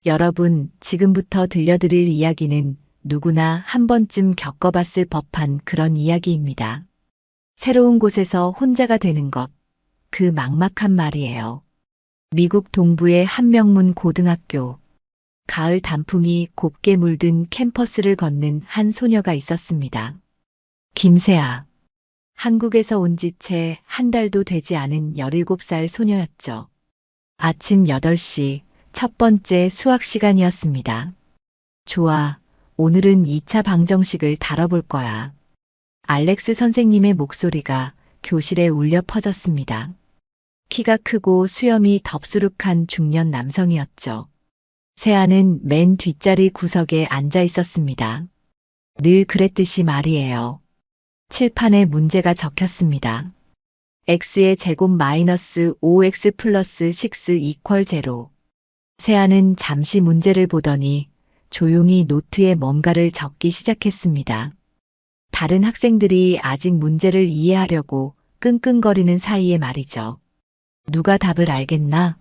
여러분, 지금부터 들려드릴 이야기는 누구나 한 번쯤 겪어봤을 법한 그런 이야기입니다. 새로운 곳에서 혼자가 되는 것, 그 막막한 말이에요. 미국 동부의 한명문 고등학교. 가을 단풍이 곱게 물든 캠퍼스를 걷는 한 소녀가 있었습니다. 김세아. 한국에서 온 지 채 한 달도 되지 않은 17살 소녀였죠. 아침 8시 첫 번째 수학 시간이었습니다. 좋아, 오늘은 2차 방정식을 다뤄볼 거야. 알렉스 선생님의 목소리가 교실에 울려 퍼졌습니다. 키가 크고 수염이 덥수룩한 중년 남성이었죠. 세아는 맨 뒷자리 구석에 앉아 있었습니다. 늘 그랬듯이 말이에요. 칠판에 문제가 적혔습니다. x의 제곱 마이너스 5x 플러스 6 이퀄 제로. 세아는 잠시 문제를 보더니 조용히 노트에 뭔가를 적기 시작했습니다. 다른 학생들이 아직 문제를 이해하려고 끙끙거리는 사이에 말이죠. 누가 답을 알겠나?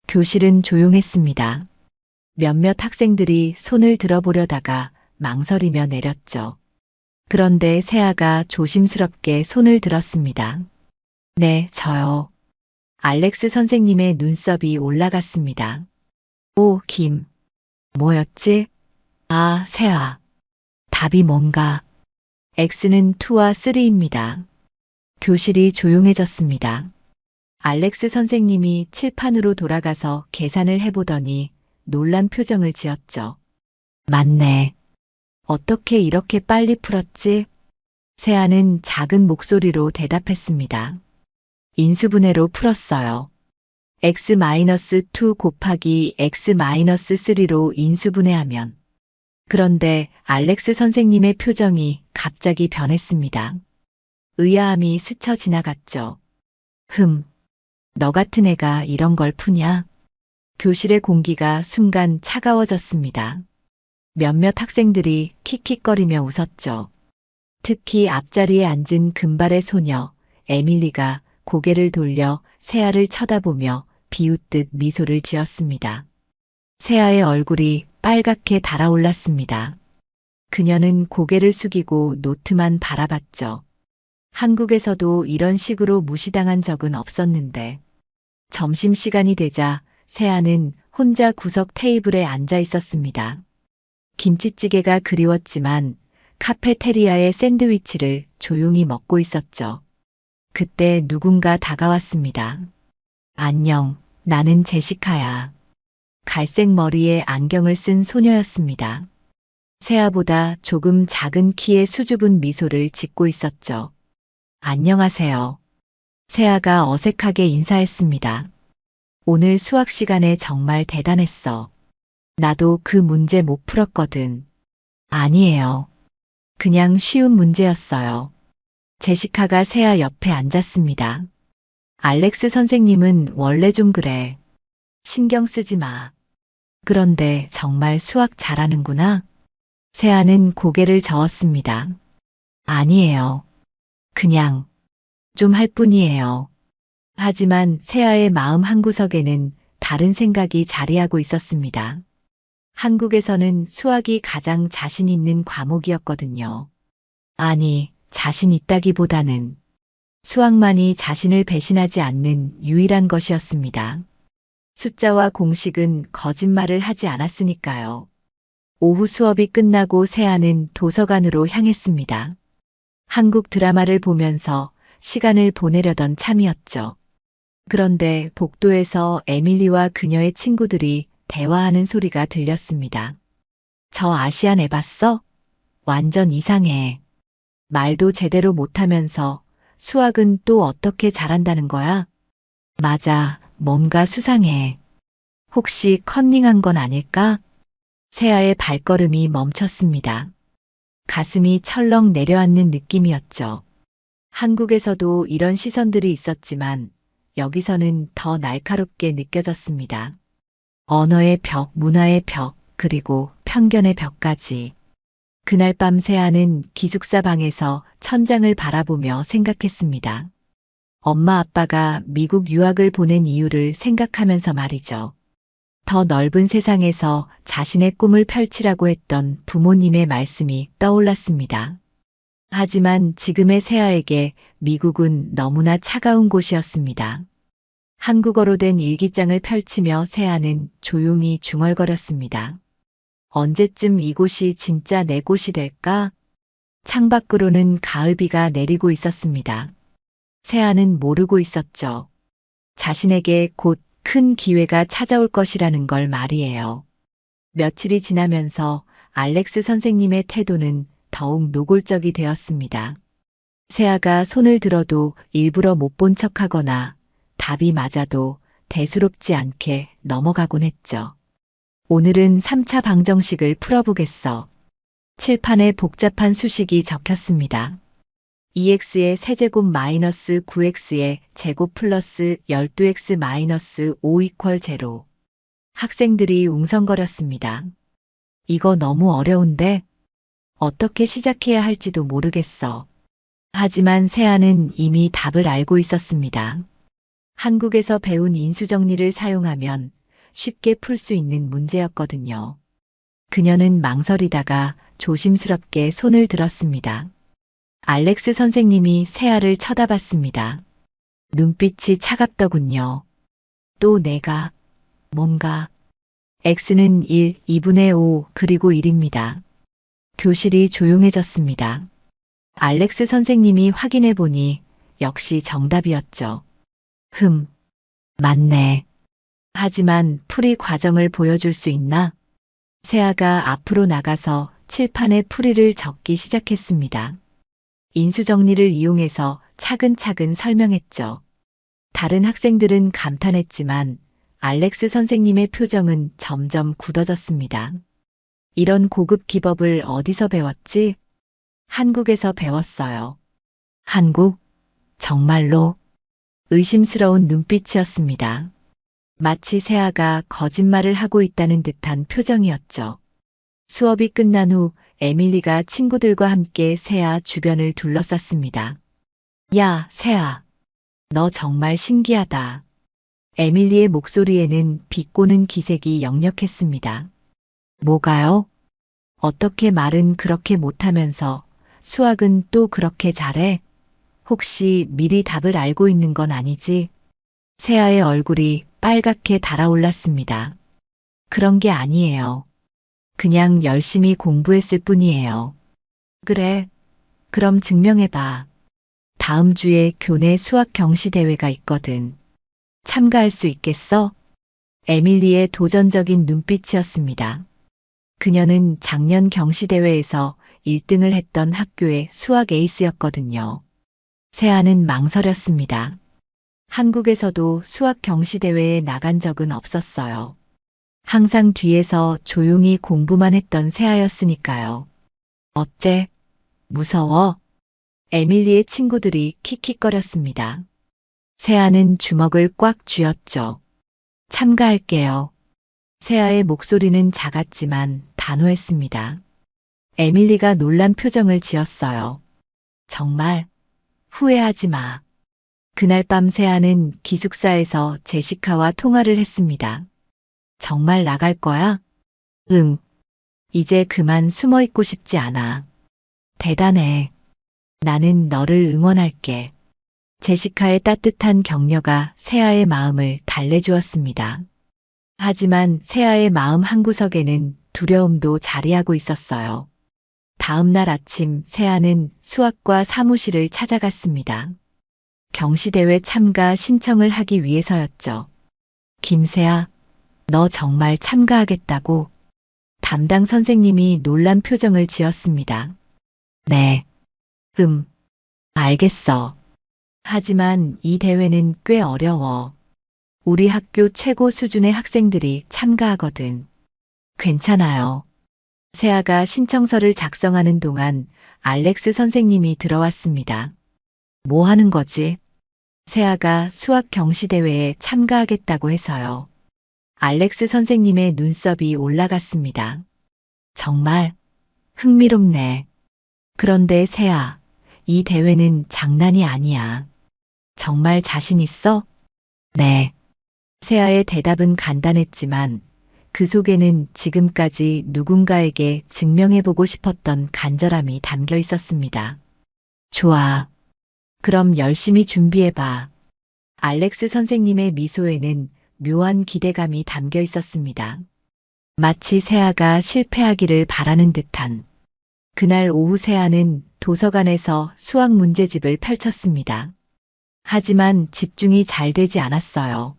교실은 조용했습니다. 몇몇 학생들이 손을 들어보려다가 망설이며 내렸죠. 그런데 세아가 조심스럽게 손을 들었습니다. 네, 저요. 알렉스 선생님의 눈썹이 올라갔습니다. 오, 김. 뭐였지? 아, 세아. 답이 뭔가. X는 2와 3입니다. 교실이 조용해졌습니다. 알렉스 선생님이 칠판으로 돌아가서 계산을 해보더니 놀란 표정을 지었죠. 맞네. 어떻게 이렇게 빨리 풀었지? 세아는 작은 목소리로 대답했습니다. 인수분해로 풀었어요. x-2 곱하기 x-3로 인수분해하면. 그런데 알렉스 선생님의 표정이 갑자기 변했습니다. 의아함이 스쳐 지나갔죠. 너 같은 애가 이런 걸 푸냐? 교실의 공기가 순간 차가워졌습니다. 몇몇 학생들이 킥킥거리며 웃었죠. 특히 앞자리에 앉은 금발의 소녀, 에밀리가 고개를 돌려 세아를 쳐다보며 비웃듯 미소를 지었습니다. 세아의 얼굴이 빨갛게 달아올랐습니다. 그녀는 고개를 숙이고 노트만 바라봤죠. 한국에서도 이런 식으로 무시당한 적은 없었는데. 점심시간이 되자 세아는 혼자 구석 테이블에 앉아 있었습니다. 김치찌개가 그리웠지만 카페테리아의 샌드위치를 조용히 먹고 있었죠. 그때 누군가 다가왔습니다. 안녕, 나는 제시카야. 갈색 머리에 안경을 쓴 소녀였습니다. 세아보다 조금 작은 키의 수줍은 미소를 짓고 있었죠. 안녕하세요. 세아가 어색하게 인사했습니다. 오늘 수학 시간에 정말 대단했어. 나도 그 문제 못 풀었거든. 아니에요. 그냥 쉬운 문제였어요. 제시카가 세아 옆에 앉았습니다. 알렉스 선생님은 원래 좀 그래. 신경 쓰지 마. 그런데 정말 수학 잘하는구나. 세아는 고개를 저었습니다. 아니에요. 그냥 좀 할 뿐이에요. 하지만 세아의 마음 한구석에는 다른 생각이 자리하고 있었습니다. 한국에서는 수학이 가장 자신 있는 과목이었거든요. 아니, 자신 있다기보다는 수학만이 자신을 배신하지 않는 유일한 것이었습니다. 숫자와 공식은 거짓말을 하지 않았으니까요. 오후 수업이 끝나고 세아는 도서관으로 향했습니다. 한국 드라마를 보면서 시간을 보내려던 참이었죠. 그런데 복도에서 에밀리와 그녀의 친구들이 대화하는 소리가 들렸습니다. 저 아시안 애 봤어? 완전 이상해. 말도 제대로 못하면서 수학은 또 어떻게 잘한다는 거야? 맞아, 뭔가 수상해. 혹시 컨닝한 건 아닐까? 세아의 발걸음이 멈췄습니다. 가슴이 철렁 내려앉는 느낌이었죠. 한국에서도 이런 시선들이 있었지만 여기서는 더 날카롭게 느껴졌습니다. 언어의 벽, 문화의 벽, 그리고 편견의 벽까지. 그날 밤 세아는 기숙사 방에서 천장을 바라보며 생각했습니다. 엄마 아빠가 미국 유학을 보낸 이유를 생각하면서 말이죠. 더 넓은 세상에서 자신의 꿈을 펼치라고 했던 부모님의 말씀이 떠올랐습니다. 하지만 지금의 세아에게 미국은 너무나 차가운 곳이었습니다. 한국어로 된 일기장을 펼치며 세아는 조용히 중얼거렸습니다. 언제쯤 이곳이 진짜 내 곳이 될까? 창밖으로는 가을비가 내리고 있었습니다. 세아는 모르고 있었죠. 자신에게 곧 큰 기회가 찾아올 것이라는 걸 말이에요. 며칠이 지나면서 알렉스 선생님의 태도는 더욱 노골적이 되었습니다. 세아가 손을 들어도 일부러 못 본 척하거나 답이 맞아도 대수롭지 않게 넘어가곤 했죠. 오늘은 3차 방정식을 풀어보겠어. 칠판에 복잡한 수식이 적혔습니다. 2x의 세제곱 마이너스 9x의 제곱 플러스 12x 마이너스 5 이퀄 제로. 학생들이 웅성거렸습니다. 이거 너무 어려운데? 어떻게 시작해야 할지도 모르겠어. 하지만 세아는 이미 답을 알고 있었습니다. 한국에서 배운 인수정리를 사용하면 쉽게 풀 수 있는 문제였거든요. 그녀는 망설이다가 조심스럽게 손을 들었습니다. 알렉스 선생님이 세아를 쳐다봤습니다. 눈빛이 차갑더군요. 또 내가 뭔가 x는 1, 2분의 5 그리고 1입니다. 교실이 조용해졌습니다. 알렉스 선생님이 확인해 보니 역시 정답이었죠. 맞네. 하지만 풀이 과정을 보여줄 수 있나? 세아가 앞으로 나가서 칠판에 풀이를 적기 시작했습니다. 인수정리를 이용해서 차근차근 설명했죠. 다른 학생들은 감탄했지만 알렉스 선생님의 표정은 점점 굳어졌습니다. 이런 고급 기법을 어디서 배웠지? 한국에서 배웠어요. 한국? 정말로? 의심스러운 눈빛이었습니다. 마치 세아가 거짓말을 하고 있다는 듯한 표정이었죠. 수업이 끝난 후 에밀리가 친구들과 함께 세아 주변을 둘러쌌습니다. 야, 세아. 너 정말 신기하다. 에밀리의 목소리에는 비꼬는 기색이 역력했습니다. 뭐가요? 어떻게 말은 그렇게 못하면서 수학은 또 그렇게 잘해? 혹시 미리 답을 알고 있는 건 아니지? 세아의 얼굴이 빨갛게 달아올랐습니다. 그런 게 아니에요. 그냥 열심히 공부했을 뿐이에요. 그래. 그럼 증명해봐. 다음 주에 교내 수학 경시 대회가 있거든. 참가할 수 있겠어? 에밀리의 도전적인 눈빛이었습니다. 그녀는 작년 경시 대회에서 1등을 했던 학교의 수학 에이스였거든요. 세아는 망설였습니다. 한국에서도 수학 경시 대회에 나간 적은 없었어요. 항상 뒤에서 조용히 공부만 했던 세아였으니까요. 어째? 무서워? 에밀리의 친구들이 킥킥거렸습니다. 세아는 주먹을 꽉 쥐었죠. 참가할게요. 세아의 목소리는 작았지만 단호했습니다. 에밀리가 놀란 표정을 지었어요. 정말? 후회하지 마. 그날 밤 세아는 기숙사에서 제시카와 통화를 했습니다. 정말 나갈 거야? 응. 이제 그만 숨어 있고 싶지 않아. 대단해. 나는 너를 응원할게. 제시카의 따뜻한 격려가 세아의 마음을 달래주었습니다. 하지만 세아의 마음 한구석에는 두려움도 자리하고 있었어요. 다음 날 아침 세아는 수학과 사무실을 찾아갔습니다. 경시대회 참가 신청을 하기 위해서였죠. 김세아, 너 정말 참가하겠다고? 담당 선생님이 놀란 표정을 지었습니다. 네. 알겠어. 하지만 이 대회는 꽤 어려워. 우리 학교 최고 수준의 학생들이 참가하거든. 괜찮아요. 세아가 신청서를 작성하는 동안 알렉스 선생님이 들어왔습니다. 뭐 하는 거지? 세아가 수학 경시대회에 참가하겠다고 해서요. 알렉스 선생님의 눈썹이 올라갔습니다. 정말 흥미롭네. 그런데 세아, 이 대회는 장난이 아니야. 정말 자신 있어? 네. 세아의 대답은 간단했지만 그 속에는 지금까지 누군가에게 증명해보고 싶었던 간절함이 담겨 있었습니다. 좋아. 그럼 열심히 준비해봐. 알렉스 선생님의 미소에는 묘한 기대감이 담겨 있었습니다. 마치 세아가 실패하기를 바라는 듯한. 그날 오후 세아는 도서관에서 수학 문제집을 펼쳤습니다. 하지만 집중이 잘 되지 않았어요.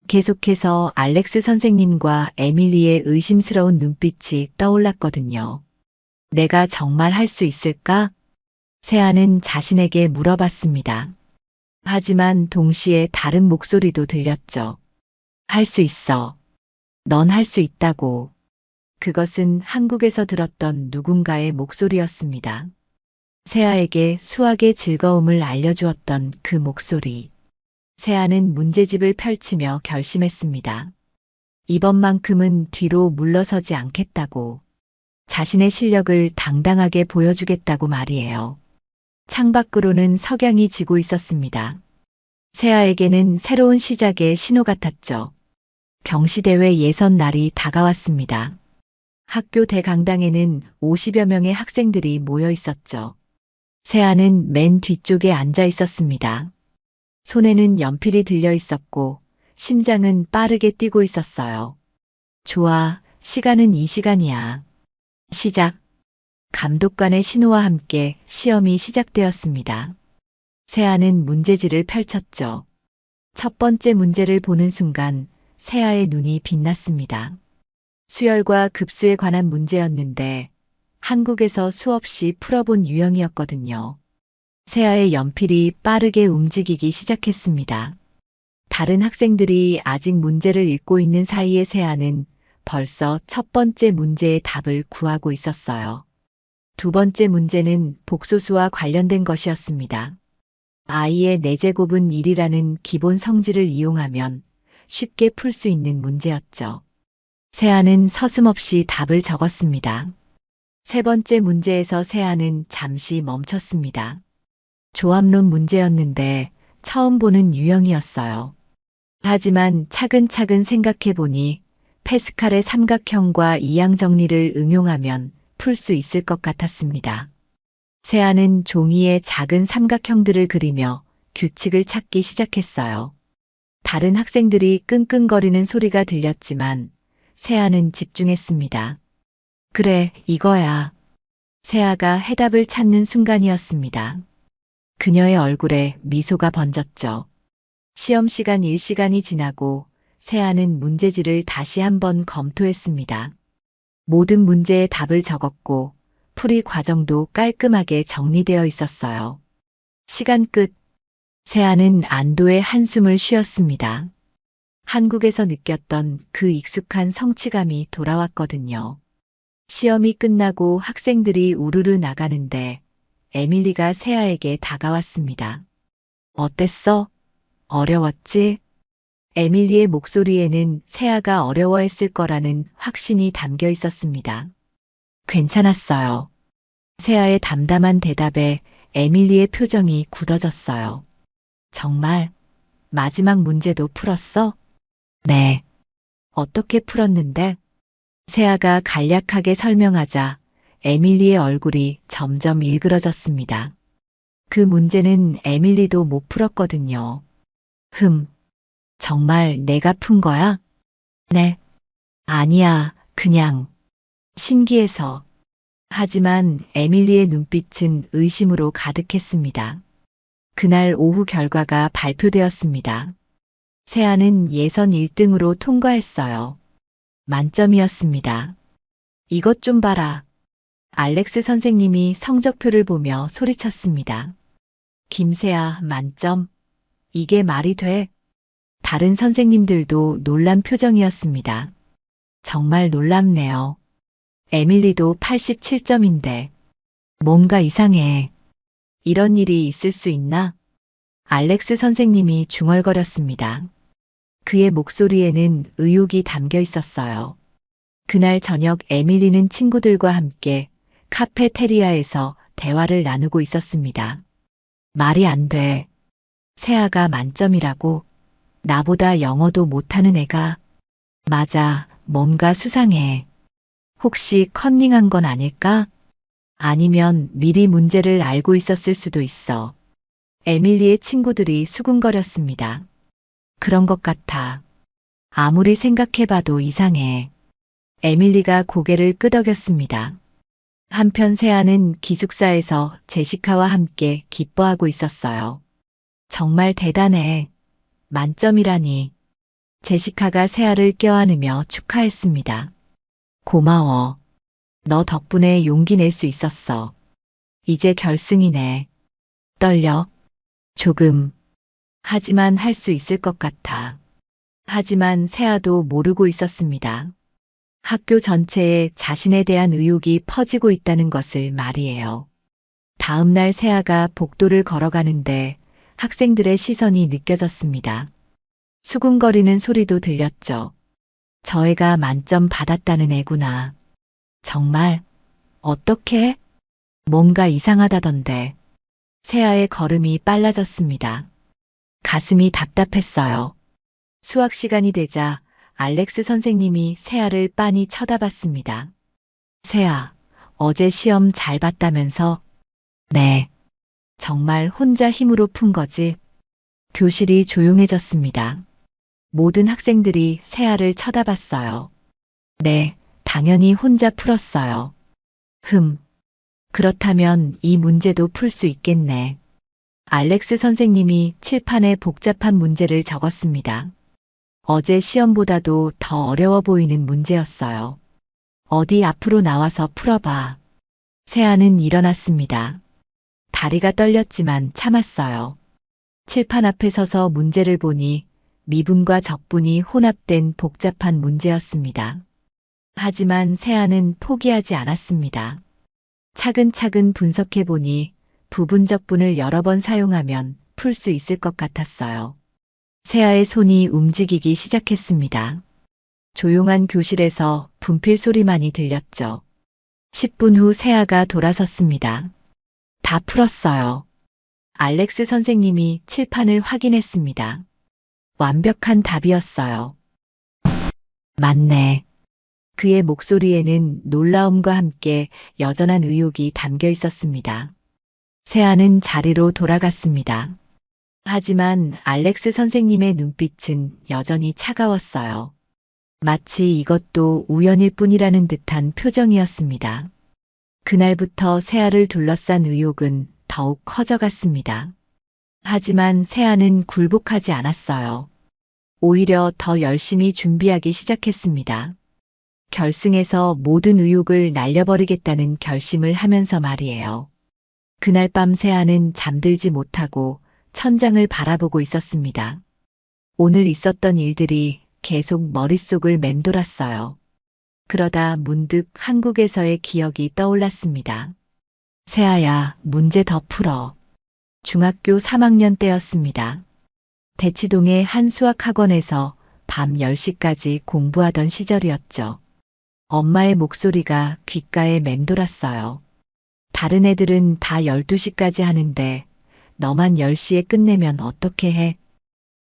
계속해서 알렉스 선생님과 에밀리의 의심스러운 눈빛이 떠올랐거든요. 내가 정말 할 수 있을까? 세아는 자신에게 물어봤습니다. 하지만 동시에 다른 목소리도 들렸죠. 할 수 있어. 넌 할 수 있다고. 그것은 한국에서 들었던 누군가의 목소리였습니다. 세아에게 수학의 즐거움을 알려주었던 그 목소리. 세아는 문제집을 펼치며 결심했습니다. 이번만큼은 뒤로 물러서지 않겠다고. 자신의 실력을 당당하게 보여주겠다고 말이에요. 창밖으로는 석양이 지고 있었습니다. 세아에게는 새로운 시작의 신호 같았죠. 경시대회 예선 날이 다가왔습니다. 학교 대강당에는 50여 명의 학생들이 모여 있었죠. 세아는 맨 뒤쪽에 앉아 있었습니다. 손에는 연필이 들려 있었고 심장은 빠르게 뛰고 있었어요. 좋아, 시간은 이 시간이야. 시작. 감독관의 신호와 함께 시험이 시작되었습니다. 세아는 문제지를 펼쳤죠. 첫 번째 문제를 보는 순간 세아의 눈이 빛났습니다. 수열과 급수에 관한 문제였는데 한국에서 수없이 풀어본 유형이었거든요. 세아의 연필이 빠르게 움직이기 시작했습니다. 다른 학생들이 아직 문제를 읽고 있는 사이에 세아는 벌써 첫 번째 문제의 답을 구하고 있었어요. 두 번째 문제는 복소수와 관련된 것이었습니다. i의 4제곱은 1이라는 기본 성질을 이용하면 쉽게 풀 수 있는 문제였죠. 세아는 서슴없이 답을 적었습니다. 세 번째 문제에서 세아는 잠시 멈췄습니다. 조합론 문제였는데 처음 보는 유형이었어요. 하지만 차근차근 생각해보니 패스칼의 삼각형과 이항 정리를 응용하면 풀 수 있을 것 같았습니다. 세아는 종이에 작은 삼각형들을 그리며 규칙을 찾기 시작했어요. 다른 학생들이 끙끙거리는 소리가 들렸지만 세아는 집중했습니다. 그래, 이거야. 세아가 해답을 찾는 순간이었습니다. 그녀의 얼굴에 미소가 번졌죠. 시험 시간 1시간이 지나고 세아는 문제지를 다시 한번 검토했습니다. 모든 문제의 답을 적었고 풀이 과정도 깔끔하게 정리되어 있었어요. 시간 끝. 세아는 안도의 한숨을 쉬었습니다. 한국에서 느꼈던 그 익숙한 성취감이 돌아왔거든요. 시험이 끝나고 학생들이 우르르 나가는데 에밀리가 세아에게 다가왔습니다. 어땠어? 어려웠지? 에밀리의 목소리에는 세아가 어려워했을 거라는 확신이 담겨 있었습니다. 괜찮았어요. 세아의 담담한 대답에 에밀리의 표정이 굳어졌어요. 정말? 마지막 문제도 풀었어? 네. 어떻게 풀었는데? 세아가 간략하게 설명하자 에밀리의 얼굴이 점점 일그러졌습니다. 그 문제는 에밀리도 못 풀었거든요. 정말 내가 푼 거야? 네. 아니야, 그냥. 신기해서. 하지만 에밀리의 눈빛은 의심으로 가득했습니다. 그날 오후 결과가 발표되었습니다. 세아는 예선 1등으로 통과했어요. 만점이었습니다. 이것 좀 봐라. 알렉스 선생님이 성적표를 보며 소리쳤습니다. 김세아 만점? 이게 말이 돼? 다른 선생님들도 놀란 표정이었습니다. 정말 놀랍네요. 에밀리도 87점인데. 뭔가 이상해. 이런 일이 있을 수 있나? 알렉스 선생님이 중얼거렸습니다. 그의 목소리에는 의욕이 담겨 있었어요. 그날 저녁 에밀리는 친구들과 함께 카페테리아에서 대화를 나누고 있었습니다. 말이 안 돼. 세아가 만점이라고? 나보다 영어도 못하는 애가. 맞아, 뭔가 수상해. 혹시 컨닝한 건 아닐까? 아니면 미리 문제를 알고 있었을 수도 있어. 에밀리의 친구들이 수군거렸습니다. 그런 것 같아. 아무리 생각해봐도 이상해. 에밀리가 고개를 끄덕였습니다. 한편 세아는 기숙사에서 제시카와 함께 기뻐하고 있었어요. 정말 대단해. 만점이라니. 제시카가 세아를 껴안으며 축하했습니다. 고마워. 너 덕분에 용기 낼 수 있었어. 이제 결승이네. 떨려? 조금. 하지만 할 수 있을 것 같아. 하지만 세아도 모르고 있었습니다. 학교 전체에 자신에 대한 의혹이 퍼지고 있다는 것을 말이에요. 다음 날 세아가 복도를 걸어가는데 학생들의 시선이 느껴졌습니다. 수군거리는 소리도 들렸죠. 저 애가 만점 받았다는 애구나. 정말? 어떻게? 뭔가 이상하다던데. 세아의 걸음이 빨라졌습니다. 가슴이 답답했어요. 수학 시간이 되자 알렉스 선생님이 세아를 빤히 쳐다봤습니다. 세아, 어제 시험 잘 봤다면서? 네. 정말 혼자 힘으로 푼 거지? 교실이 조용해졌습니다. 모든 학생들이 세아를 쳐다봤어요. 네, 당연히 혼자 풀었어요. 그렇다면 이 문제도 풀 수 있겠네. 알렉스 선생님이 칠판에 복잡한 문제를 적었습니다. 어제 시험보다도 더 어려워 보이는 문제였어요. 어디 앞으로 나와서 풀어봐. 세아는 일어났습니다. 다리가 떨렸지만 참았어요. 칠판 앞에 서서 문제를 보니 미분과 적분이 혼합된 복잡한 문제였습니다. 하지만 세아는 포기하지 않았습니다. 차근차근 분석해 보니 부분적분을 여러 번 사용하면 풀 수 있을 것 같았어요. 세아의 손이 움직이기 시작했습니다. 조용한 교실에서 분필 소리만이 들렸죠. 10분 후 세아가 돌아섰습니다. 다 풀었어요. 알렉스 선생님이 칠판을 확인했습니다. 완벽한 답이었어요. 맞네. 그의 목소리에는 놀라움과 함께 여전한 의욕이 담겨 있었습니다. 세아는 자리로 돌아갔습니다. 하지만 알렉스 선생님의 눈빛은 여전히 차가웠어요. 마치 이것도 우연일 뿐이라는 듯한 표정이었습니다. 그날부터 세아를 둘러싼 의욕은 더욱 커져갔습니다. 하지만 세아는 굴복하지 않았어요. 오히려 더 열심히 준비하기 시작했습니다. 결승에서 모든 의욕을 날려버리겠다는 결심을 하면서 말이에요. 그날 밤 세아는 잠들지 못하고 천장을 바라보고 있었습니다. 오늘 있었던 일들이 계속 머릿속을 맴돌았어요. 그러다 문득 한국에서의 기억이 떠올랐습니다. 세아야, 문제 더 풀어. 중학교 3학년 때였습니다. 대치동의 한 수학학원에서 밤 10시까지 공부하던 시절이었죠. 엄마의 목소리가 귓가에 맴돌았어요. 다른 애들은 다 12시까지 하는데 너만 10시에 끝내면 어떻게 해?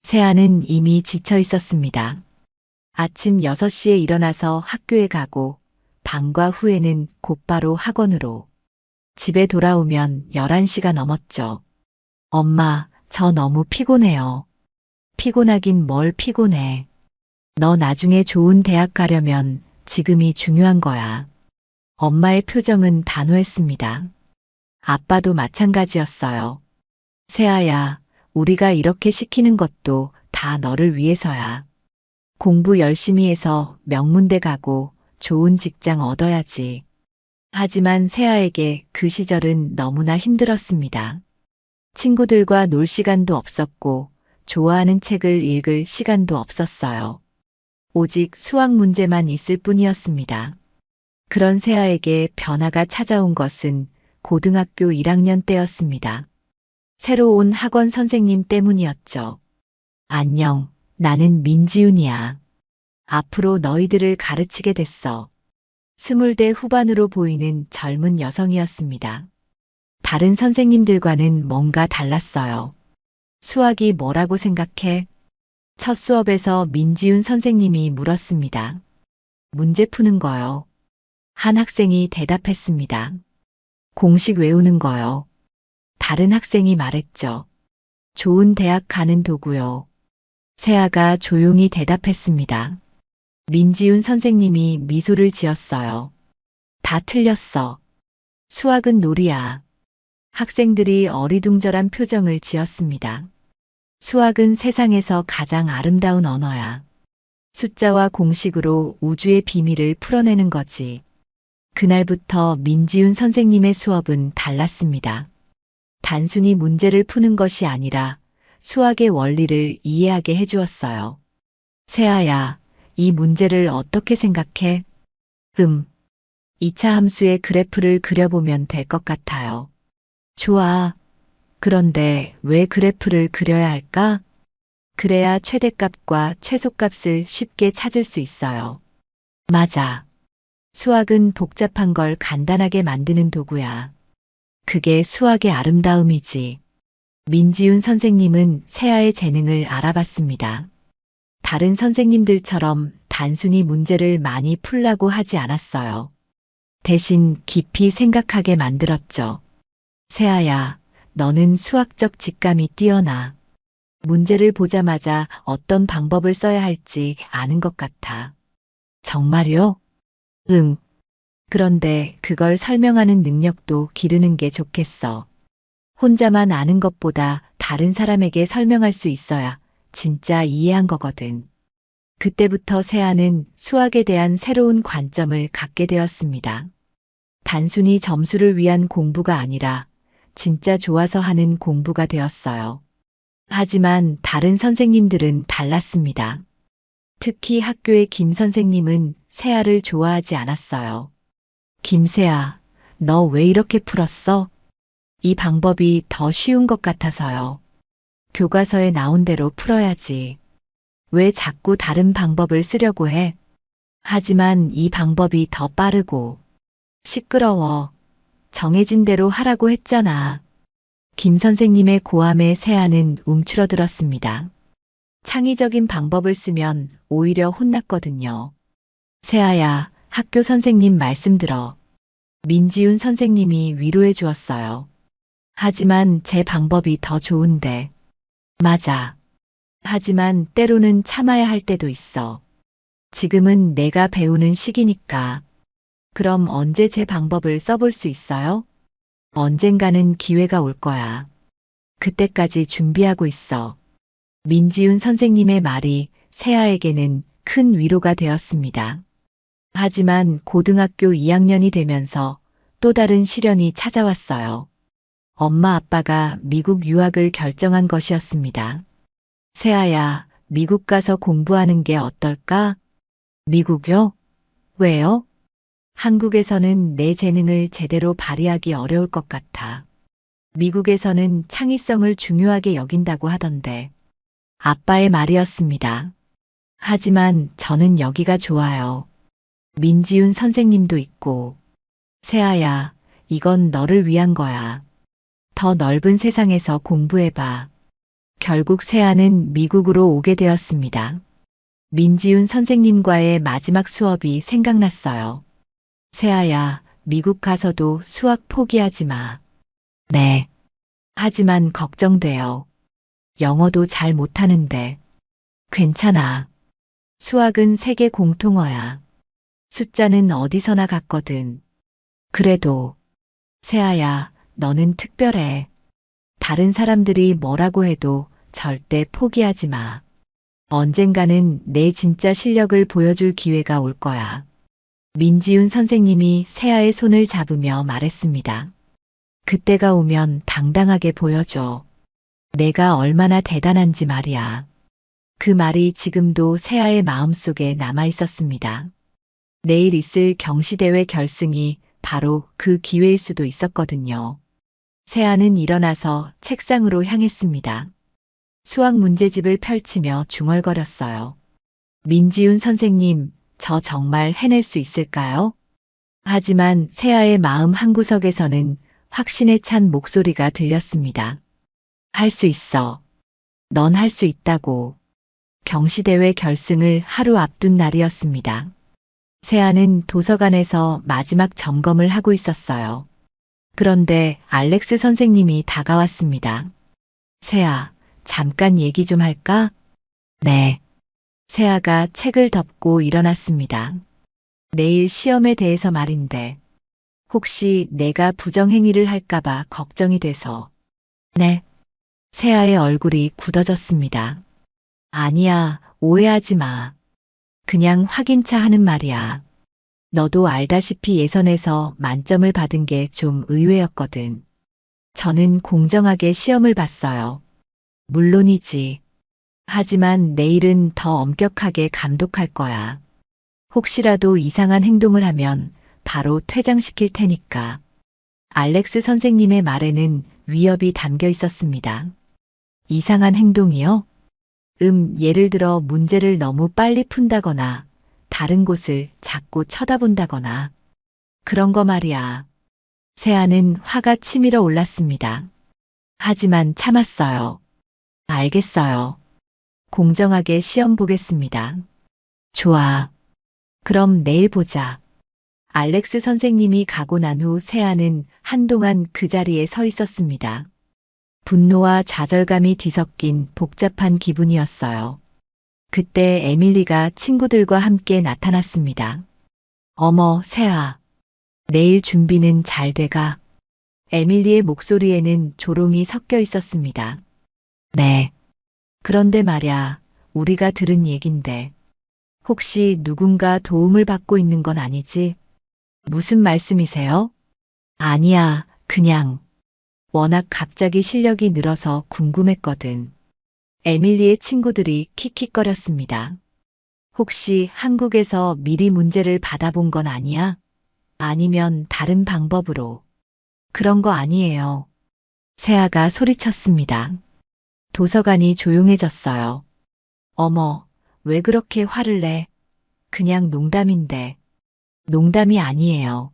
세아는 이미 지쳐 있었습니다. 아침 6시에 일어나서 학교에 가고 방과 후에는 곧바로 학원으로. 집에 돌아오면 11시가 넘었죠. 엄마, 저 너무 피곤해요. 피곤하긴 뭘 피곤해. 너 나중에 좋은 대학 가려면 지금이 중요한 거야. 엄마의 표정은 단호했습니다. 아빠도 마찬가지였어요. 세아야, 우리가 이렇게 시키는 것도 다 너를 위해서야. 공부 열심히 해서 명문대 가고 좋은 직장 얻어야지. 하지만 세아에게 그 시절은 너무나 힘들었습니다. 친구들과 놀 시간도 없었고 좋아하는 책을 읽을 시간도 없었어요. 오직 수학 문제만 있을 뿐이었습니다. 그런 세아에게 변화가 찾아온 것은 고등학교 1학년 때였습니다. 새로 온 학원 선생님 때문이었죠. 안녕, 나는 민지훈이야. 앞으로 너희들을 가르치게 됐어. 20대 후반으로 보이는 젊은 여성이었습니다. 다른 선생님들과는 뭔가 달랐어요. 수학이 뭐라고 생각해? 첫 수업에서 민지훈 선생님이 물었습니다. 문제 푸는 거요. 한 학생이 대답했습니다. 공식 외우는 거요. 다른 학생이 말했죠. 좋은 대학 가는 도구요. 세아가 조용히 대답했습니다. 민지훈 선생님이 미소를 지었어요. 다 틀렸어. 수학은 놀이야. 학생들이 어리둥절한 표정을 지었습니다. 수학은 세상에서 가장 아름다운 언어야. 숫자와 공식으로 우주의 비밀을 풀어내는 거지. 그날부터 민지훈 선생님의 수업은 달랐습니다. 단순히 문제를 푸는 것이 아니라 수학의 원리를 이해하게 해주었어요. 세아야, 이 문제를 어떻게 생각해? 2차 함수의 그래프를 그려보면 될 것 같아요. 좋아. 그런데 왜 그래프를 그려야 할까? 그래야 최대값과 최소값을 쉽게 찾을 수 있어요. 맞아. 수학은 복잡한 걸 간단하게 만드는 도구야. 그게 수학의 아름다움이지. 민지훈 선생님은 세아의 재능을 알아봤습니다. 다른 선생님들처럼 단순히 문제를 많이 풀라고 하지 않았어요. 대신 깊이 생각하게 만들었죠. 세아야, 너는 수학적 직감이 뛰어나. 문제를 보자마자 어떤 방법을 써야 할지 아는 것 같아. 정말요? 응. 그런데 그걸 설명하는 능력도 기르는 게 좋겠어. 혼자만 아는 것보다 다른 사람에게 설명할 수 있어야 진짜 이해한 거거든. 그때부터 세아는 수학에 대한 새로운 관점을 갖게 되었습니다. 단순히 점수를 위한 공부가 아니라 진짜 좋아서 하는 공부가 되었어요. 하지만 다른 선생님들은 달랐습니다. 특히 학교의 김 선생님은 세아를 좋아하지 않았어요. 김세아, 너 왜 이렇게 풀었어? 이 방법이 더 쉬운 것 같아서요. 교과서에 나온 대로 풀어야지. 왜 자꾸 다른 방법을 쓰려고 해? 하지만 이 방법이 더 빠르고 시끄러워. 정해진 대로 하라고 했잖아. 김 선생님의 고함에 세아는 움츠러들었습니다. 창의적인 방법을 쓰면 오히려 혼났거든요. 세아야, 학교 선생님 말씀 들어. 민지훈 선생님이 위로해 주었어요. 하지만 제 방법이 더 좋은데. 맞아. 하지만 때로는 참아야 할 때도 있어. 지금은 내가 배우는 시기니까. 그럼 언제 제 방법을 써볼 수 있어요? 언젠가는 기회가 올 거야. 그때까지 준비하고 있어. 민지훈 선생님의 말이 세아에게는 큰 위로가 되었습니다. 하지만 고등학교 2학년이 되면서 또 다른 시련이 찾아왔어요. 엄마 아빠가 미국 유학을 결정한 것이었습니다. 세아야, 미국 가서 공부하는 게 어떨까? 미국요? 왜요? 한국에서는 내 재능을 제대로 발휘하기 어려울 것 같아. 미국에서는 창의성을 중요하게 여긴다고 하던데. 아빠의 말이었습니다. 하지만 저는 여기가 좋아요. 민지훈 선생님도 있고. 세아야, 이건 너를 위한 거야. 더 넓은 세상에서 공부해봐. 결국 세아는 미국으로 오게 되었습니다. 민지훈 선생님과의 마지막 수업이 생각났어요. 세아야, 미국 가서도 수학 포기하지 마. 네. 하지만 걱정돼요. 영어도 잘 못하는데. 괜찮아. 수학은 세계 공통어야. 숫자는 어디서나 같거든. 그래도, 세아야, 너는 특별해. 다른 사람들이 뭐라고 해도 절대 포기하지 마. 언젠가는 내 진짜 실력을 보여줄 기회가 올 거야. 민지훈 선생님이 세아의 손을 잡으며 말했습니다. 그때가 오면 당당하게 보여줘. 내가 얼마나 대단한지 말이야. 그 말이 지금도 세아의 마음속에 남아 있었습니다. 내일 있을 경시대회 결승이 바로 그 기회일 수도 있었거든요. 세아는 일어나서 책상으로 향했습니다. 수학 문제집을 펼치며 중얼거렸어요. 민지훈 선생님, 저 정말 해낼 수 있을까요? 하지만 세아의 마음 한구석에서는 확신에 찬 목소리가 들렸습니다. 할 수 있어. 넌 할 수 있다고. 경시대회 결승을 하루 앞둔 날이었습니다. 세아는 도서관에서 마지막 점검을 하고 있었어요. 그런데 알렉스 선생님이 다가왔습니다. 세아, 잠깐 얘기 좀 할까? 네. 세아가 책을 덮고 일어났습니다. 내일 시험에 대해서 말인데, 혹시 내가 부정행위를 할까봐 걱정이 돼서. 네. 세아의 얼굴이 굳어졌습니다. 아니야, 오해하지 마. 그냥 확인차 하는 말이야. 너도 알다시피 예선에서 만점을 받은 게 좀 의외였거든. 저는 공정하게 시험을 봤어요. 물론이지. 하지만 내일은 더 엄격하게 감독할 거야. 혹시라도 이상한 행동을 하면 바로 퇴장시킬 테니까. 알렉스 선생님의 말에는 위협이 담겨 있었습니다. 이상한 행동이요? 예를 들어 문제를 너무 빨리 푼다거나 다른 곳을 자꾸 쳐다본다거나 그런 거 말이야. 세아는 화가 치밀어 올랐습니다. 하지만 참았어요. 알겠어요. 공정하게 시험 보겠습니다. 좋아. 그럼 내일 보자. 알렉스 선생님이 가고 난 후 세아는 한동안 그 자리에 서 있었습니다. 분노와 좌절감이 뒤섞인 복잡한 기분이었어요. 그때 에밀리가 친구들과 함께 나타났습니다. 어머, 세아. 내일 준비는 잘 돼가? 에밀리의 목소리에는 조롱이 섞여 있었습니다. 네. 그런데 말야, 우리가 들은 얘긴데. 혹시 누군가 도움을 받고 있는 건 아니지? 무슨 말씀이세요? 아니야, 그냥. 워낙 갑자기 실력이 늘어서 궁금했거든. 에밀리의 친구들이 킥킥거렸습니다. 혹시 한국에서 미리 문제를 받아본 건 아니야? 아니면 다른 방법으로. 그런 거 아니에요. 세아가 소리쳤습니다. 도서관이 조용해졌어요. 어머, 왜 그렇게 화를 내? 그냥 농담인데. 농담이 아니에요.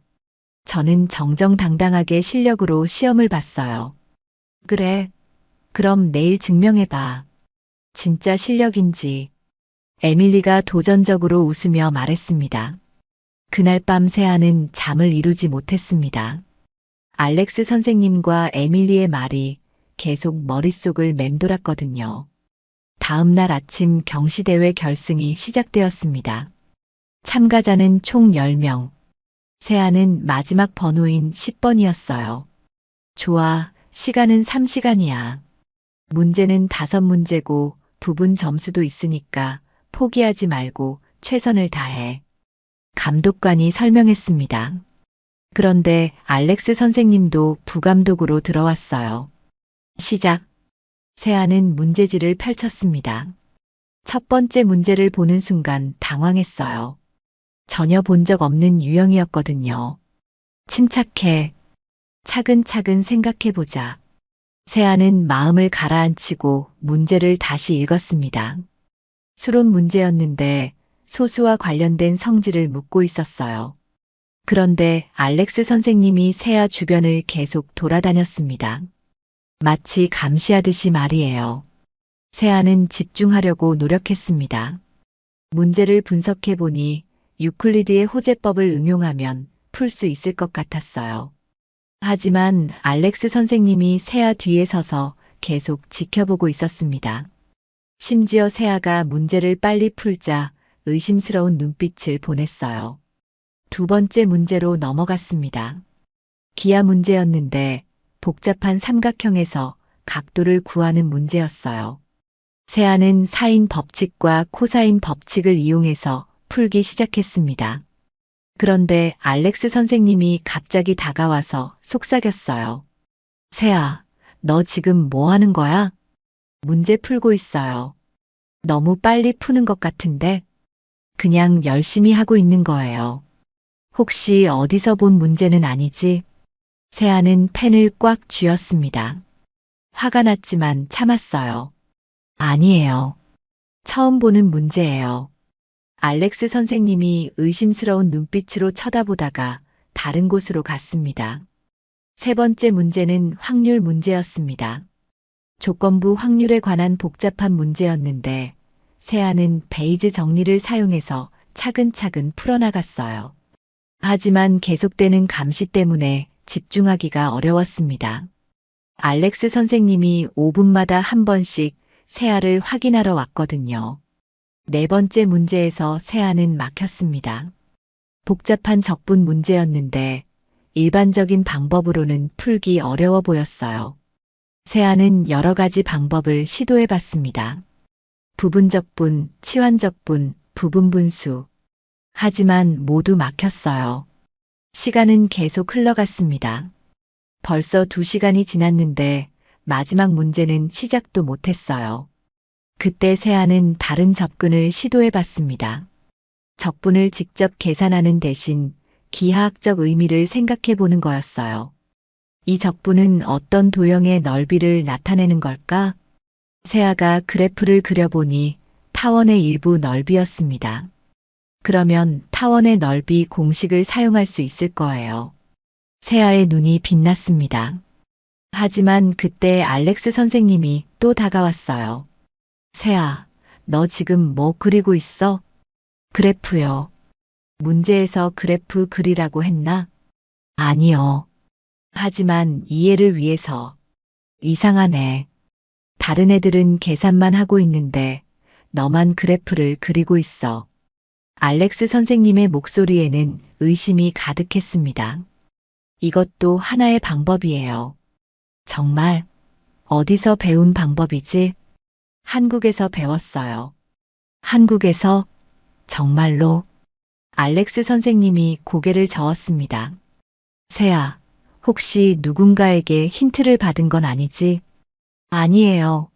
저는 정정당당하게 실력으로 시험을 봤어요. 그래. 그럼 내일 증명해봐. 진짜 실력인지. 에밀리가 도전적으로 웃으며 말했습니다. 그날 밤 세아는 잠을 이루지 못했습니다. 알렉스 선생님과 에밀리의 말이 계속 머릿속을 맴돌았거든요. 다음 날 아침 경시대회 결승이 시작되었습니다. 참가자는 총 10명. 세아는 마지막 번호인 10번이었어요. 좋아, 시간은 3시간이야. 문제는 5문제고 부분 점수도 있으니까 포기하지 말고 최선을 다해. 감독관이 설명했습니다. 그런데 알렉스 선생님도 부감독으로 들어왔어요. 시작. 세아는 문제지를 펼쳤습니다. 첫 번째 문제를 보는 순간 당황했어요. 전혀 본 적 없는 유형이었거든요. 침착해. 차근차근 생각해보자. 세아는 마음을 가라앉히고 문제를 다시 읽었습니다. 수론 문제였는데 소수와 관련된 성질을 묻고 있었어요. 그런데 알렉스 선생님이 세아 주변을 계속 돌아다녔습니다. 마치 감시하듯이 말이에요. 세아는 집중하려고 노력했습니다. 문제를 분석해 보니 유클리드의 호재법을 응용하면 풀 수 있을 것 같았어요. 하지만 알렉스 선생님이 세아 뒤에 서서 계속 지켜보고 있었습니다. 심지어 세아가 문제를 빨리 풀자 의심스러운 눈빛을 보냈어요. 두 번째 문제로 넘어갔습니다. 기하 문제였는데 복잡한 삼각형에서 각도를 구하는 문제였어요. 세아는 사인 법칙과 코사인 법칙을 이용해서 풀기 시작했습니다. 그런데 알렉스 선생님이 갑자기 다가와서 속삭였어요. 세아, 너 지금 뭐 하는 거야? 문제 풀고 있어요. 너무 빨리 푸는 것 같은데? 그냥 열심히 하고 있는 거예요. 혹시 어디서 본 문제는 아니지? 세아는 펜을 꽉 쥐었습니다. 화가 났지만 참았어요. 아니에요. 처음 보는 문제예요. 알렉스 선생님이 의심스러운 눈빛으로 쳐다보다가 다른 곳으로 갔습니다. 세 번째 문제는 확률 문제였습니다. 조건부 확률에 관한 복잡한 문제였는데 세아는 베이즈 정리를 사용해서 차근차근 풀어나갔어요. 하지만 계속되는 감시 때문에 집중하기가 어려웠습니다. 알렉스 선생님이 5분마다 한 번씩 세아를 확인하러 왔거든요. 네 번째 문제에서 세아는 막혔습니다. 복잡한 적분 문제였는데 일반적인 방법으로는 풀기 어려워 보였어요. 세아는 여러 가지 방법을 시도해 봤습니다. 부분적분, 치환적분, 부분분수. 하지만 모두 막혔어요. 시간은 계속 흘러갔습니다. 벌써 2시간이 지났는데 마지막 문제는 시작도 못했어요. 그때 세아는 다른 접근을 시도해 봤습니다. 적분을 직접 계산하는 대신 기하학적 의미를 생각해 보는 거였어요. 이 적분은 어떤 도형의 넓이를 나타내는 걸까? 세아가 그래프를 그려보니 타원의 일부 넓이였습니다. 그러면 타원의 넓이 공식을 사용할 수 있을 거예요. 세아의 눈이 빛났습니다. 하지만 그때 알렉스 선생님이 또 다가왔어요. 세아, 너 지금 뭐 그리고 있어? 그래프요. 문제에서 그래프 그리라고 했나? 아니요. 하지만 이해를 위해서. 이상하네. 다른 애들은 계산만 하고 있는데 너만 그래프를 그리고 있어. 알렉스 선생님의 목소리에는 의심이 가득했습니다. 이것도 하나의 방법이에요. 정말? 어디서 배운 방법이지? 한국에서 배웠어요. 한국에서? 정말로? 알렉스 선생님이 고개를 저었습니다. 세아, 혹시 누군가에게 힌트를 받은 건 아니지? 아니에요.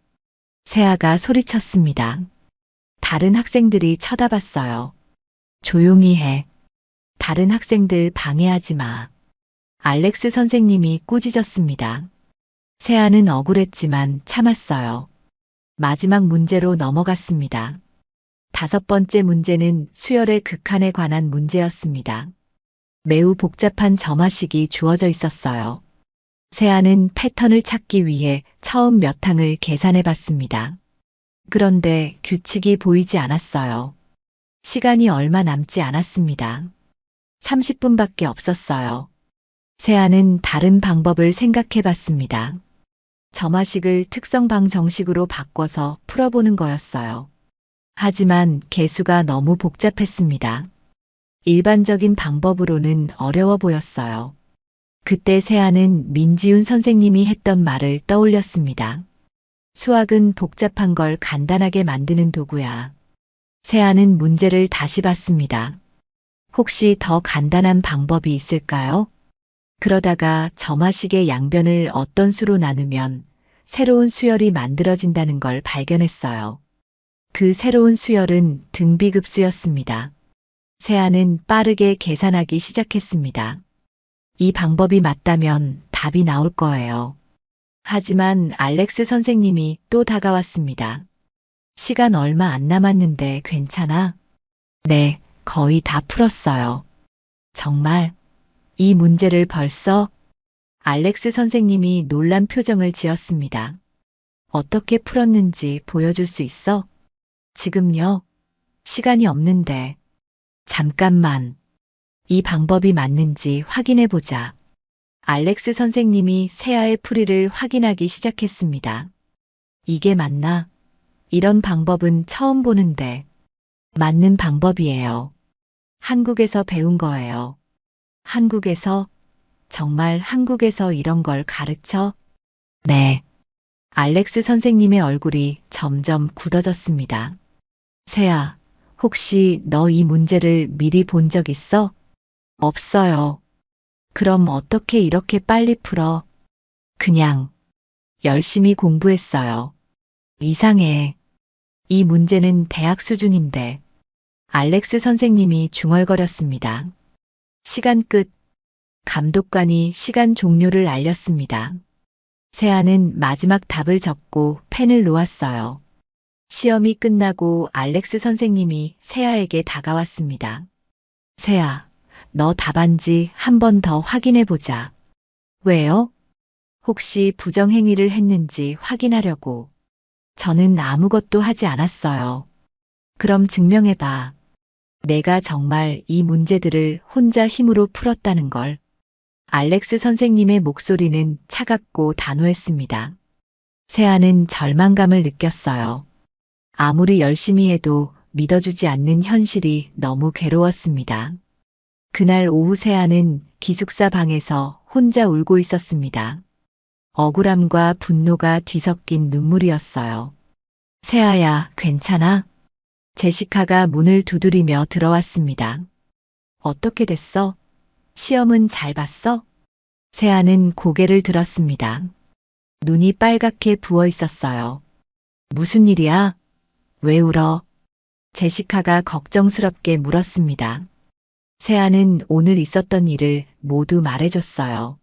세아가 소리쳤습니다. 다른 학생들이 쳐다봤어요. 조용히 해. 다른 학생들 방해하지 마. 알렉스 선생님이 꾸짖었습니다. 세아는 억울했지만 참았어요. 마지막 문제로 넘어갔습니다. 5번째 문제는 수열의 극한에 관한 문제였습니다. 매우 복잡한 점화식이 주어져 있었어요. 세아는 패턴을 찾기 위해 처음 몇 항을 계산해 봤습니다. 그런데 규칙이 보이지 않았어요. 시간이 얼마 남지 않았습니다. 30분밖에 없었어요. 세아는 다른 방법을 생각해 봤습니다. 점화식을 특성방 정식으로 바꿔서 풀어보는 거였어요. 하지만 개수가 너무 복잡했습니다. 일반적인 방법으로는 어려워 보였어요. 그때 세아는 민지훈 선생님이 했던 말을 떠올렸습니다. 수학은 복잡한 걸 간단하게 만드는 도구야. 세아는 문제를 다시 봤습니다. 혹시 더 간단한 방법이 있을까요? 그러다가 점화식의 양변을 어떤 수로 나누면 새로운 수열이 만들어진다는 걸 발견했어요. 그 새로운 수열은 등비급수였습니다. 세아는 빠르게 계산하기 시작했습니다. 이 방법이 맞다면 답이 나올 거예요. 하지만 알렉스 선생님이 또 다가왔습니다. 시간 얼마 안 남았는데 괜찮아? 네, 거의 다 풀었어요. 정말? 이 문제를 벌써? 알렉스 선생님이 놀란 표정을 지었습니다. 어떻게 풀었는지 보여줄 수 있어? 지금요? 시간이 없는데. 잠깐만. 이 방법이 맞는지 확인해 보자. 알렉스 선생님이 세아의 풀이를 확인하기 시작했습니다. 이게 맞나? 이런 방법은 처음 보는데. 맞는 방법이에요. 한국에서 배운 거예요. 한국에서? 정말 한국에서 이런 걸 가르쳐? 네. 알렉스 선생님의 얼굴이 점점 굳어졌습니다. 세아, 혹시 너 이 문제를 미리 본 적 있어? 없어요. 그럼 어떻게 이렇게 빨리 풀어? 그냥 열심히 공부했어요. 이상해. 이 문제는 대학 수준인데. 알렉스 선생님이 중얼거렸습니다. 시간 끝. 감독관이 시간 종료를 알렸습니다. 세아는 마지막 답을 적고 펜을 놓았어요. 시험이 끝나고 알렉스 선생님이 세아에게 다가왔습니다. 세아, 너 답안지 한 번 더 확인해 보자. 왜요? 혹시 부정행위를 했는지 확인하려고. 저는 아무것도 하지 않았어요. 그럼 증명해 봐. 내가 정말 이 문제들을 혼자 힘으로 풀었다는 걸. 알렉스 선생님의 목소리는 차갑고 단호했습니다. 세아는 절망감을 느꼈어요. 아무리 열심히 해도 믿어주지 않는 현실이 너무 괴로웠습니다. 그날 오후 세아는 기숙사 방에서 혼자 울고 있었습니다. 억울함과 분노가 뒤섞인 눈물이었어요. 세아야, 괜찮아? 제시카가 문을 두드리며 들어왔습니다. 어떻게 됐어? 시험은 잘 봤어? 세아는 고개를 들었습니다. 눈이 빨갛게 부어 있었어요. 무슨 일이야? 왜 울어? 제시카가 걱정스럽게 물었습니다. 세아는 오늘 있었던 일을 모두 말해줬어요.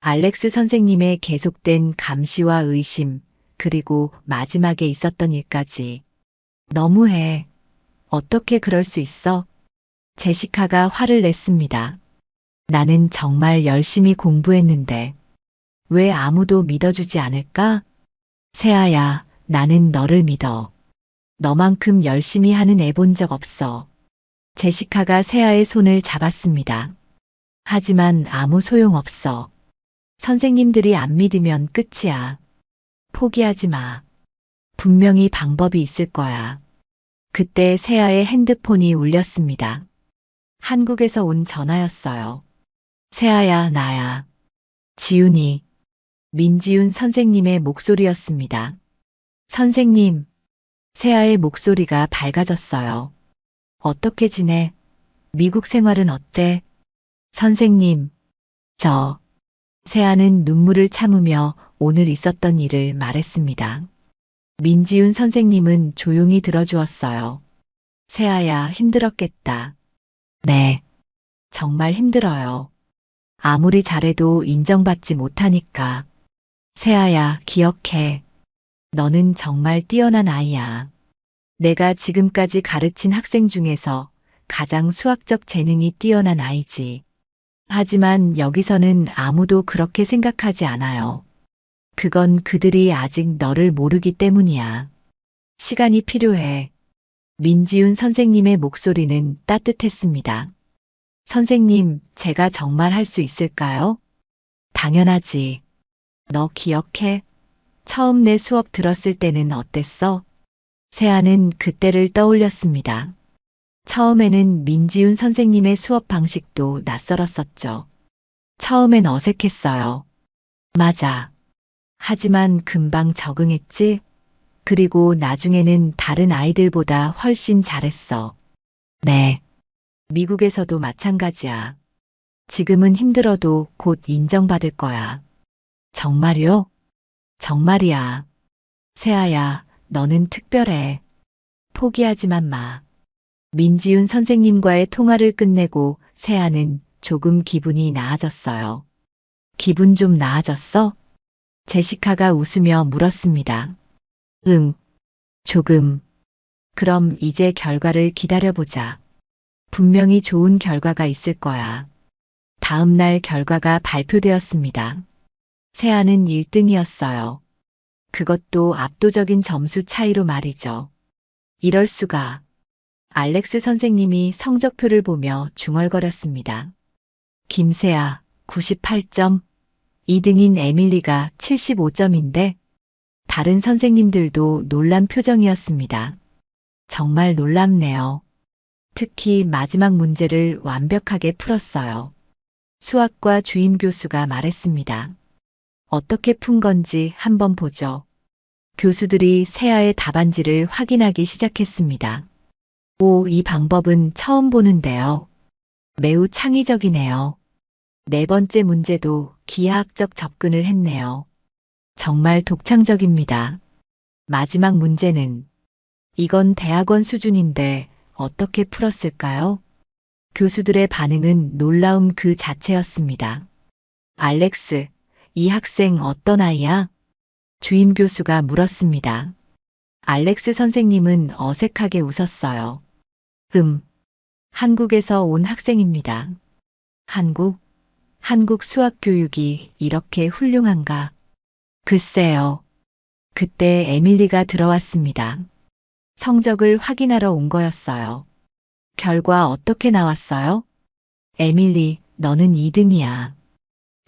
알렉스 선생님의 계속된 감시와 의심, 그리고 마지막에 있었던 일까지. 너무해. 어떻게 그럴 수 있어? 제시카가 화를 냈습니다. 나는 정말 열심히 공부했는데 왜 아무도 믿어주지 않을까? 세아야, 나는 너를 믿어. 너만큼 열심히 하는 애 본 적 없어. 제시카가 세아의 손을 잡았습니다. 하지만 아무 소용없어. 선생님들이 안 믿으면 끝이야. 포기하지 마. 분명히 방법이 있을 거야. 그때 세아의 핸드폰이 울렸습니다. 한국에서 온 전화였어요. 세아야, 나야. 지훈이. 민지훈 선생님의 목소리였습니다. 선생님. 세아의 목소리가 밝아졌어요. 어떻게 지내? 미국 생활은 어때? 선생님. 세아는 눈물을 참으며 오늘 있었던 일을 말했습니다. 민지훈 선생님은 조용히 들어주었어요. 세아야, 힘들었겠다. 네. 정말 힘들어요. 아무리 잘해도 인정받지 못하니까. 세아야, 기억해. 너는 정말 뛰어난 아이야. 내가 지금까지 가르친 학생 중에서 가장 수학적 재능이 뛰어난 아이지. 하지만 여기서는 아무도 그렇게 생각하지 않아요. 그건 그들이 아직 너를 모르기 때문이야. 시간이 필요해. 민지훈 선생님의 목소리는 따뜻했습니다. 선생님, 제가 정말 할 수 있을까요? 당연하지. 너 기억해? 처음 내 수업 들었을 때는 어땠어? 세아는 그때를 떠올렸습니다. 처음에는 민지훈 선생님의 수업 방식도 낯설었었죠. 처음엔 어색했어요. 맞아. 하지만 금방 적응했지? 그리고 나중에는 다른 아이들보다 훨씬 잘했어. 네. 미국에서도 마찬가지야. 지금은 힘들어도 곧 인정받을 거야. 정말요? 정말이야. 세아야, 너는 특별해. 포기하지만 마. 민지훈 선생님과의 통화를 끝내고 세아는 조금 기분이 나아졌어요. 기분 좀 나아졌어? 제시카가 웃으며 물었습니다. 응, 조금. 그럼 이제 결과를 기다려보자. 분명히 좋은 결과가 있을 거야. 다음 날 결과가 발표되었습니다. 세아는 1등이었어요. 그것도 압도적인 점수 차이로 말이죠. 이럴 수가. 알렉스 선생님이 성적표를 보며 중얼거렸습니다. 김세아, 98점. 2등인 에밀리가 75점인데 다른 선생님들도 놀란 표정이었습니다. 정말 놀랍네요. 특히 마지막 문제를 완벽하게 풀었어요. 수학과 주임 교수가 말했습니다. 어떻게 푼 건지 한번 보죠. 교수들이 세아의 답안지를 확인하기 시작했습니다. 오, 이 방법은 처음 보는데요. 매우 창의적이네요. 네 번째 문제도 기하학적 접근을 했네요. 정말 독창적입니다. 마지막 문제는 이건 대학원 수준인데 어떻게 풀었을까요? 교수들의 반응은 놀라움 그 자체였습니다. 알렉스, 이 학생 어떤 아이야? 주임 교수가 물었습니다. 알렉스 선생님은 어색하게 웃었어요. 한국에서 온 학생입니다. 한국 수학 교육이 이렇게 훌륭한가? 글쎄요. 그때 에밀리가 들어왔습니다. 성적을 확인하러 온 거였어요. 결과 어떻게 나왔어요? 에밀리, 너는 2등이야.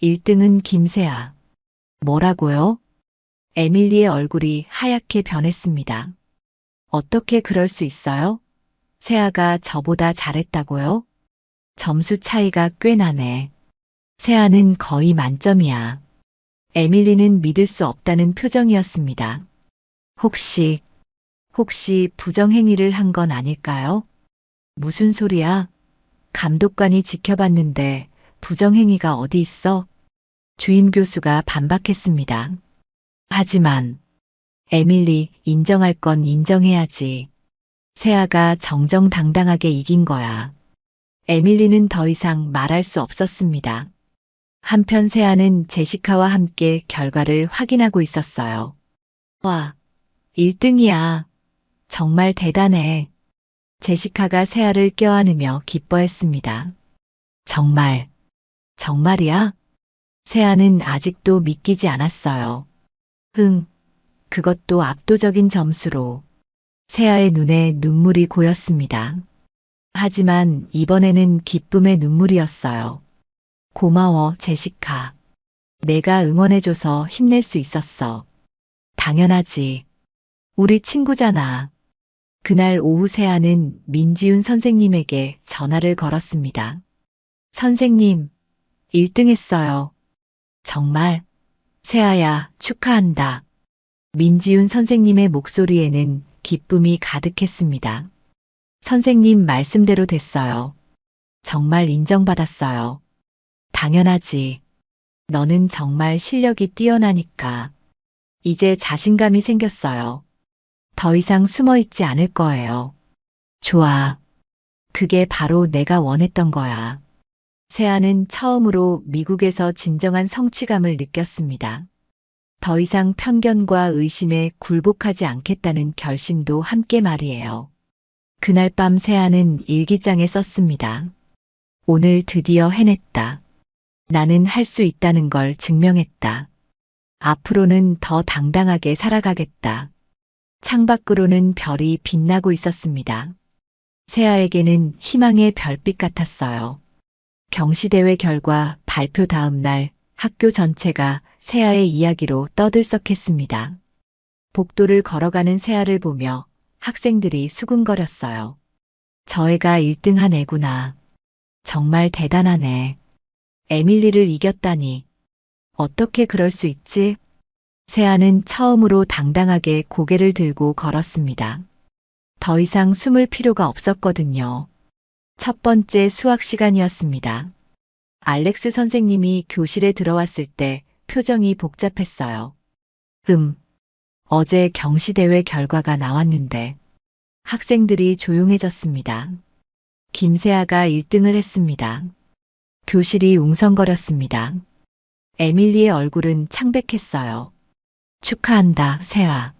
1등은 김세아. 뭐라고요? 에밀리의 얼굴이 하얗게 변했습니다. 어떻게 그럴 수 있어요? 세아가 저보다 잘했다고요? 점수 차이가 꽤 나네. 세아는 거의 만점이야. 에밀리는 믿을 수 없다는 표정이었습니다. 혹시 부정행위를 한 건 아닐까요? 무슨 소리야? 감독관이 지켜봤는데 부정행위가 어디 있어? 주임 교수가 반박했습니다. 하지만 에밀리, 인정할 건 인정해야지. 세아가 정정당당하게 이긴 거야. 에밀리는 더 이상 말할 수 없었습니다. 한편 세아는 제시카와 함께 결과를 확인하고 있었어요. 와, 1등이야. 정말 대단해. 제시카가 세아를 껴안으며 기뻐했습니다. 정말이야? 세아는 아직도 믿기지 않았어요. 그것도 압도적인 점수로. 세아의 눈에 눈물이 고였습니다. 하지만 이번에는 기쁨의 눈물이었어요. 고마워, 제시카. 내가 응원해줘서 힘낼 수 있었어. 당연하지. 우리 친구잖아. 그날 오후 세아는 민지훈 선생님에게 전화를 걸었습니다. 선생님, 1등 했어요. 정말? 세아야, 축하한다. 민지훈 선생님의 목소리에는 기쁨이 가득했습니다. 선생님 말씀대로 됐어요. 정말 인정받았어요. 당연하지. 너는 정말 실력이 뛰어나니까. 이제 자신감이 생겼어요. 더 이상 숨어 있지 않을 거예요. 좋아. 그게 바로 내가 원했던 거야. 세아는 처음으로 미국에서 진정한 성취감을 느꼈습니다. 더 이상 편견과 의심에 굴복하지 않겠다는 결심도 함께 말이에요. 그날 밤 세아는 일기장에 썼습니다. 오늘 드디어 해냈다. 나는 할 수 있다는 걸 증명했다. 앞으로는 더 당당하게 살아가겠다. 창밖으로는 별이 빛나고 있었습니다. 세아에게는 희망의 별빛 같았어요. 경시대회 결과 발표 다음 날 학교 전체가 세아의 이야기로 떠들썩했습니다. 복도를 걸어가는 세아를 보며 학생들이 수군거렸어요. 저 애가 1등한 애구나. 정말 대단하네. 에밀리를 이겼다니. 어떻게 그럴 수 있지? 세아는 처음으로 당당하게 고개를 들고 걸었습니다. 더 이상 숨을 필요가 없었거든요. 첫 번째 수학 시간이었습니다. 알렉스 선생님이 교실에 들어왔을 때 표정이 복잡했어요. 어제 경시대회 결과가 나왔는데 학생들이 조용해졌습니다. 김세아가 1등을 했습니다. 교실이 웅성거렸습니다. 에밀리의 얼굴은 창백했어요. 축하한다, 세아.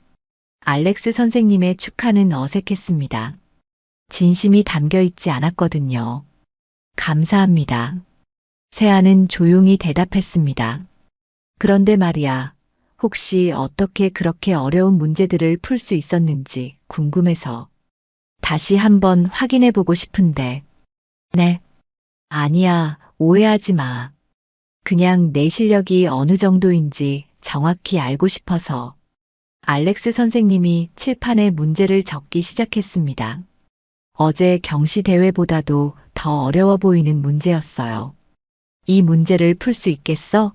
알렉스 선생님의 축하는 어색했습니다. 진심이 담겨 있지 않았거든요. 감사합니다. 세아는 조용히 대답했습니다. 그런데 말이야, 혹시 어떻게 그렇게 어려운 문제들을 풀 수 있었는지 궁금해서 다시 한번 확인해 보고 싶은데. 네. 아니야, 오해하지 마. 그냥 내 실력이 어느 정도인지 정확히 알고 싶어서. 알렉스 선생님이 칠판에 문제를 적기 시작했습니다. 어제 경시 대회보다도 더 어려워 보이는 문제였어요. 이 문제를 풀 수 있겠어?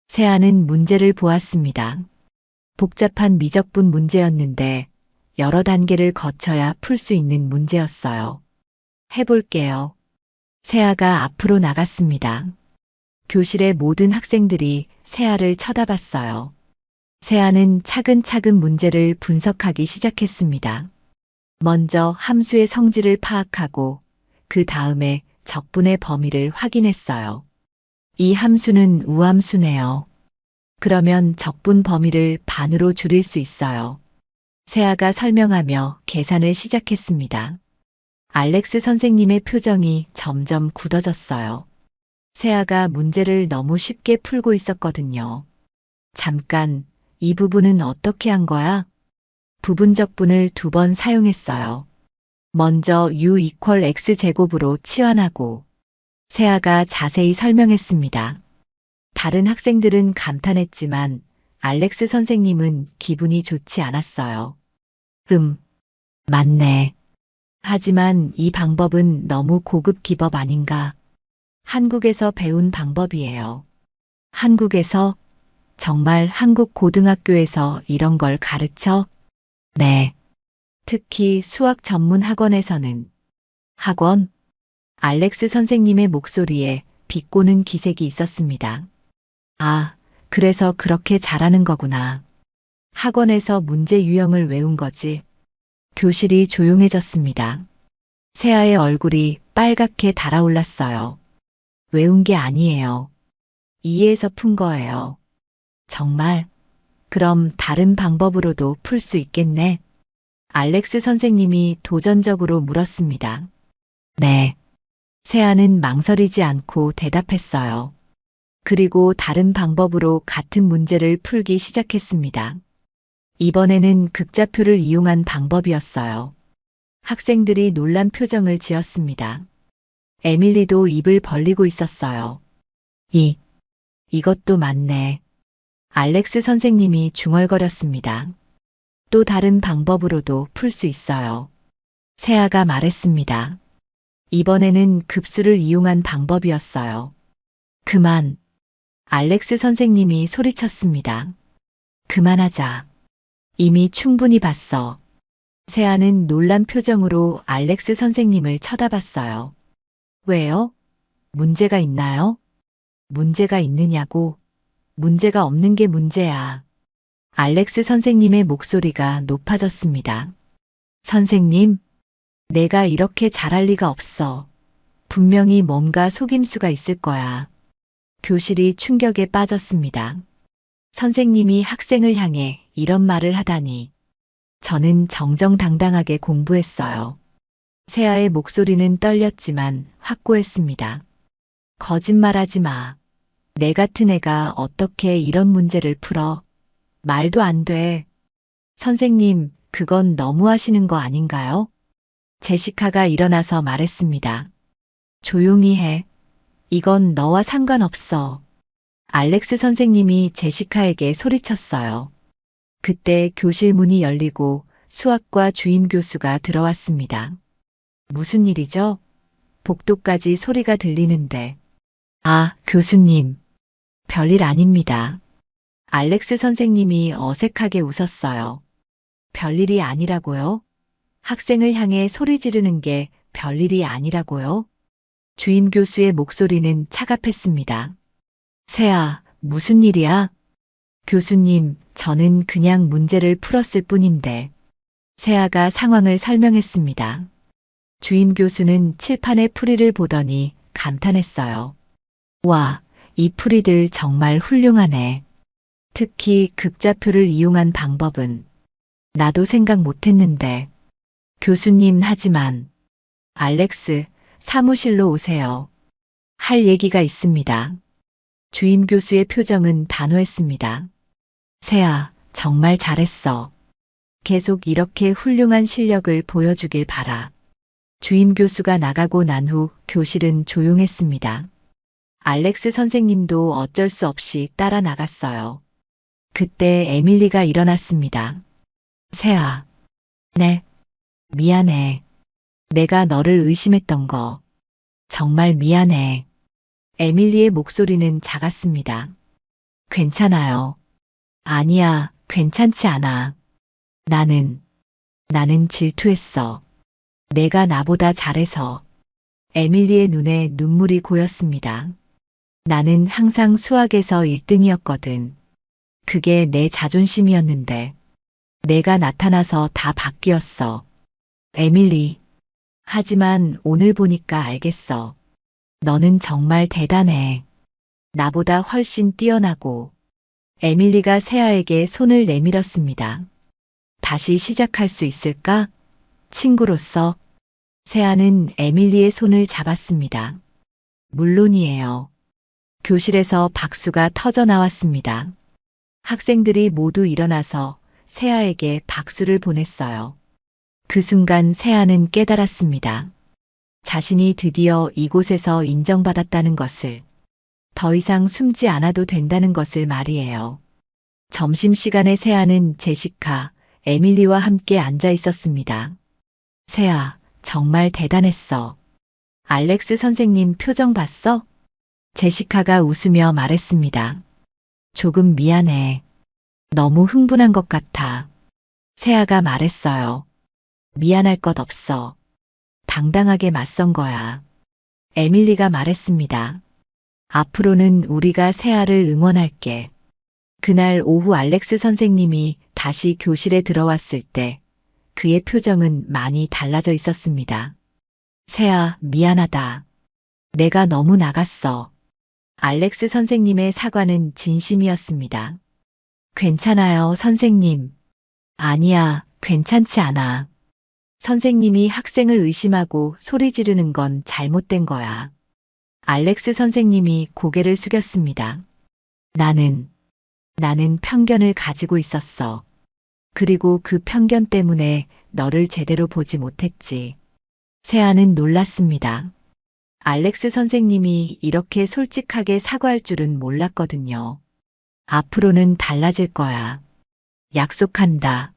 세아는 문제를 보았습니다. 복잡한 미적분 문제였는데 여러 단계를 거쳐야 풀 수 있는 문제였어요. 해볼게요. 세아가 앞으로 나갔습니다. 교실의 모든 학생들이 세아를 쳐다봤어요. 세아는 차근차근 문제를 분석하기 시작했습니다. 먼저 함수의 성질을 파악하고 그 다음에 적분의 범위를 확인했어요. 이 함수는 우함수네요. 그러면 적분 범위를 반으로 줄일 수 있어요. 세아가 설명하며 계산을 시작했습니다. 알렉스 선생님의 표정이 점점 굳어졌어요. 세아가 문제를 너무 쉽게 풀고 있었거든요. 잠깐, 이 부분은 어떻게 한 거야? 부분적분을 2번 사용했어요. 먼저 U=X제곱으로 치환하고 세아가 자세히 설명했습니다. 다른 학생들은 감탄했지만 알렉스 선생님은 기분이 좋지 않았어요. 맞네. 하지만 이 방법은 너무 고급 기법 아닌가? 한국에서 배운 방법이에요. 한국에서? 정말 한국 고등학교에서 이런 걸 가르쳐? 네. 특히 수학 전문 학원에서는. 학원? 알렉스 선생님의 목소리에 비꼬는 기색이 있었습니다. 아, 그래서 그렇게 잘하는 거구나. 학원에서 문제 유형을 외운 거지. 교실이 조용해졌습니다. 세아의 얼굴이 빨갛게 달아올랐어요. 외운 게 아니에요. 이해해서 푼 거예요. 정말? 그럼 다른 방법으로도 풀 수 있겠네? 알렉스 선생님이 도전적으로 물었습니다. 네. 세아는 망설이지 않고 대답했어요. 그리고 다른 방법으로 같은 문제를 풀기 시작했습니다. 이번에는 극좌표를 이용한 방법이었어요. 학생들이 놀란 표정을 지었습니다. 에밀리도 입을 벌리고 있었어요. 이것도 맞네. 알렉스 선생님이 중얼거렸습니다. 또 다른 방법으로도 풀 수 있어요. 세아가 말했습니다. 이번에는 급수를 이용한 방법이었어요. 그만. 알렉스 선생님이 소리쳤습니다. 그만하자. 이미 충분히 봤어. 세아는 놀란 표정으로 알렉스 선생님을 쳐다봤어요. 왜요? 문제가 있나요? 문제가 있느냐고? 문제가 없는 게 문제야. 알렉스 선생님의 목소리가 높아졌습니다. 선생님, 내가 이렇게 잘할 리가 없어. 분명히 뭔가 속임수가 있을 거야. 교실이 충격에 빠졌습니다. 선생님이 학생을 향해 이런 말을 하다니. 저는 정정당당하게 공부했어요. 세아의 목소리는 떨렸지만 확고했습니다. 거짓말하지 마. 내 같은 애가 어떻게 이런 문제를 풀어? 말도 안 돼. 선생님, 그건 너무하시는 거 아닌가요? 제시카가 일어나서 말했습니다. 조용히 해. 이건 너와 상관없어. 알렉스 선생님이 제시카에게 소리쳤어요. 그때 교실 문이 열리고 수학과 주임 교수가 들어왔습니다. 무슨 일이죠? 복도까지 소리가 들리는데. 아, 교수님. 별일 아닙니다. 알렉스 선생님이 어색하게 웃었어요. 별일이 아니라고요? 학생을 향해 소리 지르는 게 별일이 아니라고요? 주임 교수의 목소리는 차갑했습니다. 세아, 무슨 일이야? 교수님, 저는 그냥 문제를 풀었을 뿐인데. 세아가 상황을 설명했습니다. 주임 교수는 칠판의 풀이를 보더니 감탄했어요. 와, 이 풀이들 정말 훌륭하네. 특히 극좌표를 이용한 방법은 나도 생각 못했는데. 교수님, 하지만 알렉스, 사무실로 오세요. 할 얘기가 있습니다. 주임 교수의 표정은 단호했습니다. 세아, 정말 잘했어. 계속 이렇게 훌륭한 실력을 보여주길 바라. 주임 교수가 나가고 난 후 교실은 조용했습니다. 알렉스 선생님도 어쩔 수 없이 따라 나갔어요. 그때 에밀리가 일어났습니다. 세아. 네. 미안해. 내가 너를 의심했던 거. 정말 미안해. 에밀리의 목소리는 작았습니다. 괜찮아요. 아니야, 괜찮지 않아. 나는 질투했어. 내가 나보다 잘해서. 에밀리의 눈에 눈물이 고였습니다. 나는 항상 수학에서 1등이었거든. 그게 내 자존심이었는데. 내가 나타나서 다 바뀌었어. 에밀리. 하지만 오늘 보니까 알겠어. 너는 정말 대단해. 나보다 훨씬 뛰어나고. 에밀리가 세아에게 손을 내밀었습니다. 다시 시작할 수 있을까? 친구로서. 세아는 에밀리의 손을 잡았습니다. 물론이에요. 교실에서 박수가 터져 나왔습니다. 학생들이 모두 일어나서 세아에게 박수를 보냈어요. 그 순간 세아는 깨달았습니다. 자신이 드디어 이곳에서 인정받았다는 것을, 더 이상 숨지 않아도 된다는 것을 말이에요. 점심시간에 세아는 제시카, 에밀리와 함께 앉아 있었습니다. 세아, 정말 대단했어. 알렉스 선생님 표정 봤어? 제시카가 웃으며 말했습니다. 조금 미안해. 너무 흥분한 것 같아. 세아가 말했어요. 미안할 것 없어. 당당하게 맞선 거야. 에밀리가 말했습니다. 앞으로는 우리가 세아를 응원할게. 그날 오후 알렉스 선생님이 다시 교실에 들어왔을 때 그의 표정은 많이 달라져 있었습니다. 세아, 미안하다. 내가 너무 나갔어. 알렉스 선생님의 사과는 진심이었습니다. 괜찮아요, 선생님. 아니야, 괜찮지 않아. 선생님이 학생을 의심하고 소리 지르는 건 잘못된 거야. 알렉스 선생님이 고개를 숙였습니다. 나는 편견을 가지고 있었어. 그리고 그 편견 때문에 너를 제대로 보지 못했지. 세아는 놀랐습니다. 알렉스 선생님이 이렇게 솔직하게 사과할 줄은 몰랐거든요. 앞으로는 달라질 거야. 약속한다.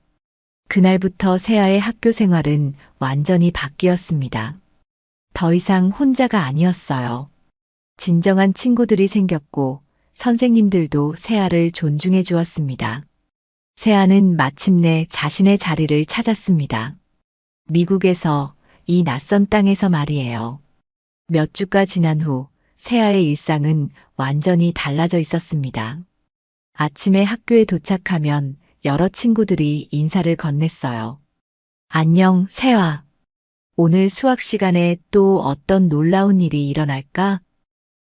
그날부터 세아의 학교 생활은 완전히 바뀌었습니다. 더 이상 혼자가 아니었어요. 진정한 친구들이 생겼고 선생님들도 세아를 존중해 주었습니다. 세아는 마침내 자신의 자리를 찾았습니다. 미국에서, 이 낯선 땅에서 말이에요. 몇 주가 지난 후 세아의 일상은 완전히 달라져 있었습니다. 아침에 학교에 도착하면 여러 친구들이 인사를 건넸어요. 안녕, 세아. 오늘 수학 시간에 또 어떤 놀라운 일이 일어날까?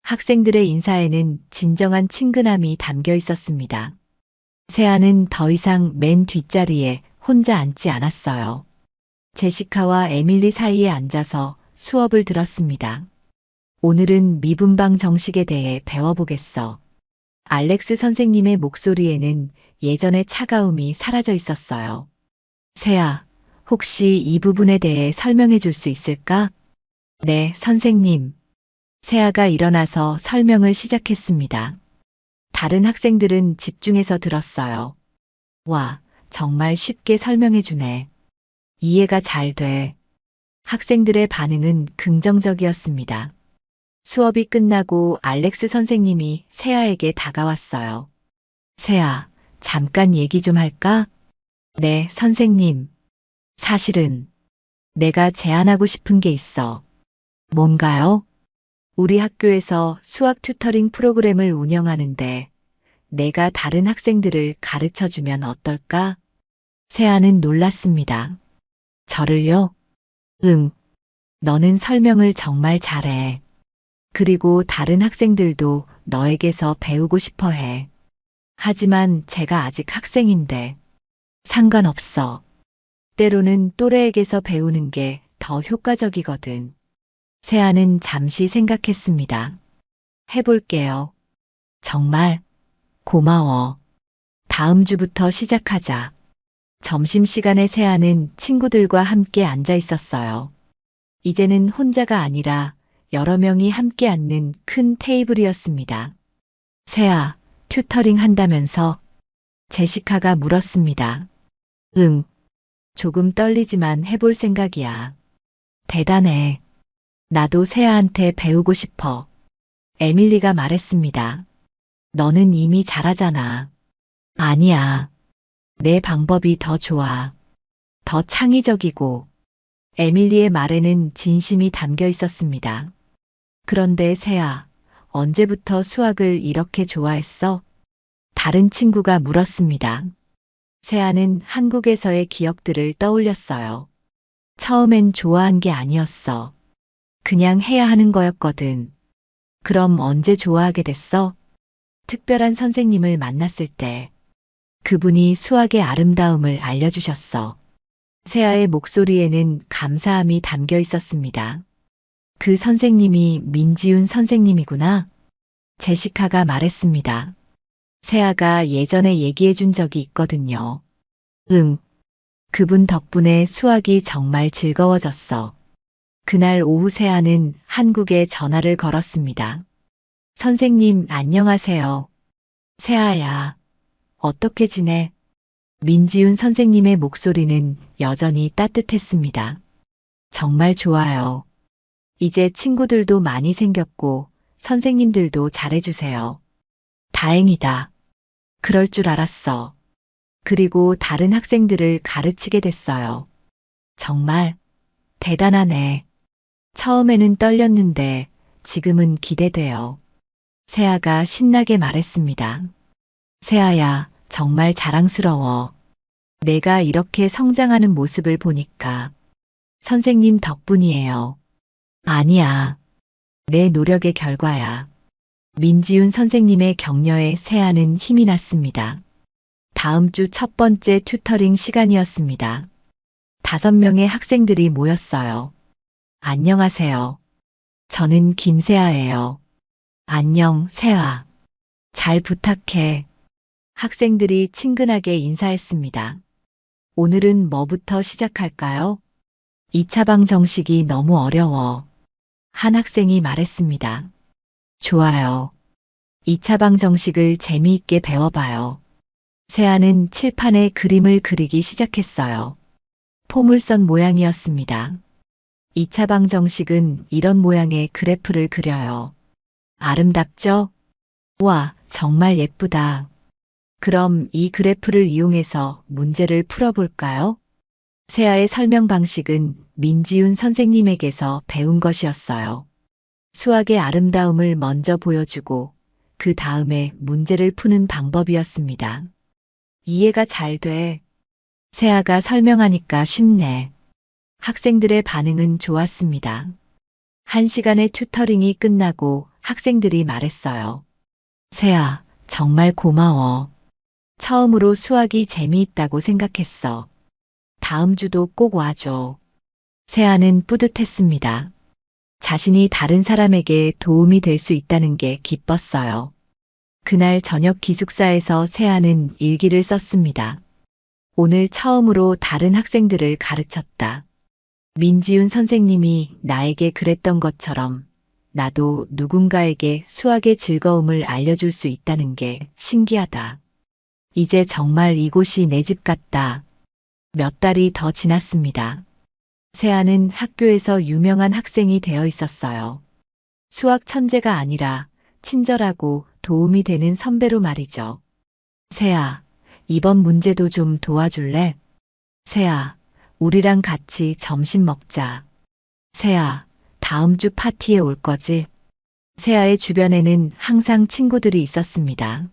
학생들의 인사에는 진정한 친근함이 담겨 있었습니다. 세아는 더 이상 맨 뒷자리에 혼자 앉지 않았어요. 제시카와 에밀리 사이에 앉아서 수업을 들었습니다. 오늘은 미분방 정식에 대해 배워보겠어. 알렉스 선생님의 목소리에는 예전의 차가움이 사라져 있었어요. 세아, 혹시 이 부분에 대해 설명해 줄 수 있을까? 네, 선생님. 세아가 일어나서 설명을 시작했습니다. 다른 학생들은 집중해서 들었어요. 와, 정말 쉽게 설명해 주네. 이해가 잘 돼. 학생들의 반응은 긍정적이었습니다. 수업이 끝나고 알렉스 선생님이 세아에게 다가왔어요. 세아, 잠깐 얘기 좀 할까? 네, 선생님. 사실은 내가 제안하고 싶은 게 있어. 뭔가요? 우리 학교에서 수학 튜터링 프로그램을 운영하는데 내가 다른 학생들을 가르쳐 주면 어떨까? 세아는 놀랐습니다. 저를요? 응. 너는 설명을 정말 잘해. 그리고 다른 학생들도 너에게서 배우고 싶어 해. 하지만 제가 아직 학생인데 상관없어. 때로는 또래에게서 배우는 게 더 효과적이거든. 세아는 잠시 생각했습니다. 해볼게요. 정말 고마워. 다음 주부터 시작하자. 점심시간에 세아는 친구들과 함께 앉아 있었어요. 이제는 혼자가 아니라 여러 명이 함께 앉는 큰 테이블이었습니다. 세아, 튜터링 한다면서? 제시카가 물었습니다. 응. 조금 떨리지만 해볼 생각이야. 대단해. 나도 세아한테 배우고 싶어. 에밀리가 말했습니다. 너는 이미 잘하잖아. 아니야. 내 방법이 더 좋아. 더 창의적이고. 에밀리의 말에는 진심이 담겨 있었습니다. 그런데 세아, 언제부터 수학을 이렇게 좋아했어? 다른 친구가 물었습니다. 세아는 한국에서의 기억들을 떠올렸어요. 처음엔 좋아한 게 아니었어. 그냥 해야 하는 거였거든. 그럼 언제 좋아하게 됐어? 특별한 선생님을 만났을 때. 그분이 수학의 아름다움을 알려주셨어. 세아의 목소리에는 감사함이 담겨 있었습니다. 그 선생님이 민지훈 선생님이구나. 제시카가 말했습니다. 세아가 예전에 얘기해 준 적이 있거든요. 응. 그분 덕분에 수학이 정말 즐거워졌어. 그날 오후 세아는 한국에 전화를 걸었습니다. 선생님, 안녕하세요. 세아야, 어떻게 지내? 민지훈 선생님의 목소리는 여전히 따뜻했습니다. 정말 좋아요. 이제 친구들도 많이 생겼고 선생님들도 잘해주세요. 다행이다. 그럴 줄 알았어. 그리고 다른 학생들을 가르치게 됐어요. 정말 대단하네. 처음에는 떨렸는데 지금은 기대돼요. 세아가 신나게 말했습니다. 세아야, 정말 자랑스러워. 내가 이렇게 성장하는 모습을 보니까 선생님 덕분이에요. 아니야. 내 노력의 결과야. 민지훈 선생님의 격려에 세아는 힘이 났습니다. 다음 주 첫 번째 튜터링 시간이었습니다. 5명의 학생들이 모였어요. 안녕하세요. 저는 김세아예요. 안녕, 세아. 잘 부탁해. 학생들이 친근하게 인사했습니다. 오늘은 뭐부터 시작할까요? 2차 방 정식이 너무 어려워. 한 학생이 말했습니다. 좋아요. 2차 방 정식을 재미있게 배워봐요. 세아는 칠판에 그림을 그리기 시작했어요. 포물선 모양이었습니다. 2차 방 정식은 이런 모양의 그래프를 그려요. 아름답죠? 와, 정말 예쁘다. 그럼 이 그래프를 이용해서 문제를 풀어볼까요? 세아의 설명 방식은 민지훈 선생님에게서 배운 것이었어요. 수학의 아름다움을 먼저 보여주고 그 다음에 문제를 푸는 방법이었습니다. 이해가 잘 돼. 세아가 설명하니까 쉽네. 학생들의 반응은 좋았습니다. 1시간의 튜터링이 끝나고 학생들이 말했어요. 세아, 정말 고마워. 처음으로 수학이 재미있다고 생각했어. 다음 주도 꼭 와줘. 세아는 뿌듯했습니다. 자신이 다른 사람에게 도움이 될 수 있다는 게 기뻤어요. 그날 저녁 기숙사에서 세아는 일기를 썼습니다. 오늘 처음으로 다른 학생들을 가르쳤다. 민지훈 선생님이 나에게 그랬던 것처럼 나도 누군가에게 수학의 즐거움을 알려줄 수 있다는 게 신기하다. 이제 정말 이곳이 내 집 같다. 몇 달이 더 지났습니다. 세아는 학교에서 유명한 학생이 되어 있었어요. 수학 천재가 아니라 친절하고 도움이 되는 선배로 말이죠. 세아, 이번 문제도 좀 도와줄래? 세아, 우리랑 같이 점심 먹자. 세아, 다음 주 파티에 올 거지? 세아의 주변에는 항상 친구들이 있었습니다.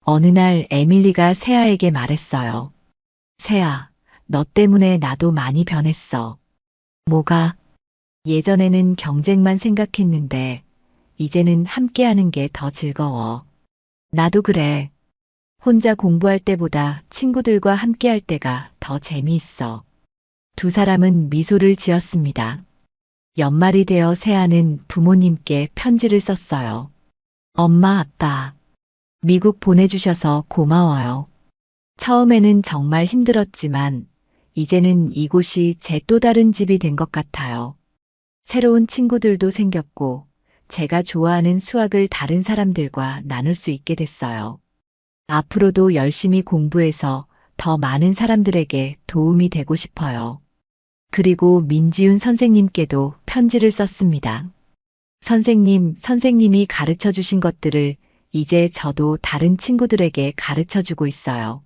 어느 날 에밀리가 세아에게 말했어요. 세아, 너 때문에 나도 많이 변했어. 뭐가? 예전에는 경쟁만 생각했는데 이제는 함께하는 게 더 즐거워. 나도 그래. 혼자 공부할 때보다 친구들과 함께할 때가 더 재미있어. 두 사람은 미소를 지었습니다. 연말이 되어 세아는 부모님께 편지를 썼어요. 엄마, 아빠, 미국 보내주셔서 고마워요. 처음에는 정말 힘들었지만 이제는 이곳이 제 또 다른 집이 된 것 같아요. 새로운 친구들도 생겼고 제가 좋아하는 수학을 다른 사람들과 나눌 수 있게 됐어요. 앞으로도 열심히 공부해서 더 많은 사람들에게 도움이 되고 싶어요. 그리고 민지훈 선생님께도 편지를 썼습니다. 선생님, 선생님이 가르쳐 주신 것들을 이제 저도 다른 친구들에게 가르쳐 주고 있어요.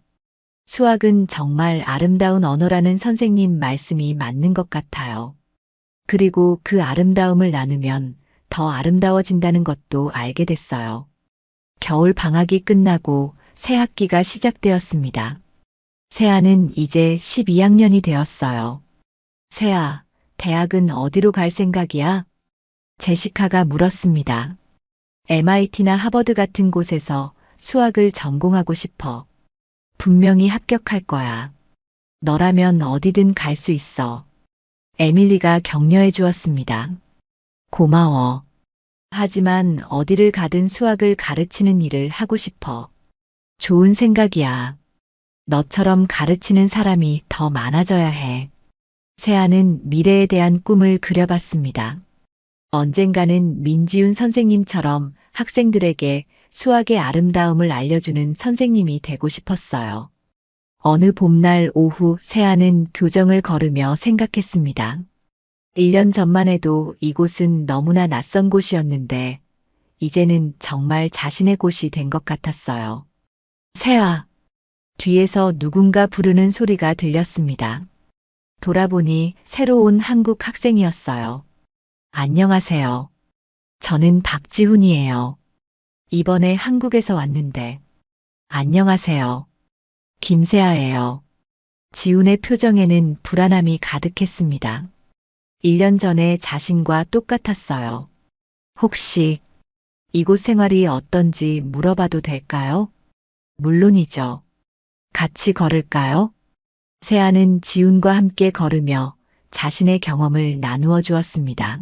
수학은 정말 아름다운 언어라는 선생님 말씀이 맞는 것 같아요. 그리고 그 아름다움을 나누면 더 아름다워진다는 것도 알게 됐어요. 겨울 방학이 끝나고 새 학기가 시작되었습니다. 세아는 이제 12학년이 되었어요. 세아, 대학은 어디로 갈 생각이야? 제시카가 물었습니다. MIT나 하버드 같은 곳에서 수학을 전공하고 싶어. 분명히 합격할 거야. 너라면 어디든 갈 수 있어. 에밀리가 격려해 주었습니다. 고마워. 하지만 어디를 가든 수학을 가르치는 일을 하고 싶어. 좋은 생각이야. 너처럼 가르치는 사람이 더 많아져야 해. 세아는 미래에 대한 꿈을 그려봤습니다. 언젠가는 민지훈 선생님처럼 학생들에게 수학의 아름다움을 알려주는 선생님이 되고 싶었어요. 어느 봄날 오후 세아는 교정을 걸으며 생각했습니다. 1년 전만 해도 이곳은 너무나 낯선 곳이었는데 이제는 정말 자신의 곳이 된 것 같았어요. 세아. 뒤에서 누군가 부르는 소리가 들렸습니다. 돌아보니 새로 온 한국 학생이었어요. 안녕하세요. 저는 박지훈이에요. 이번에 한국에서 왔는데. 안녕하세요. 김세아예요. 지훈의 표정에는 불안함이 가득했습니다. 1년 전에 자신과 똑같았어요. 혹시 이곳 생활이 어떤지 물어봐도 될까요? 물론이죠. 같이 걸을까요? 세아는 지훈과 함께 걸으며 자신의 경험을 나누어 주었습니다.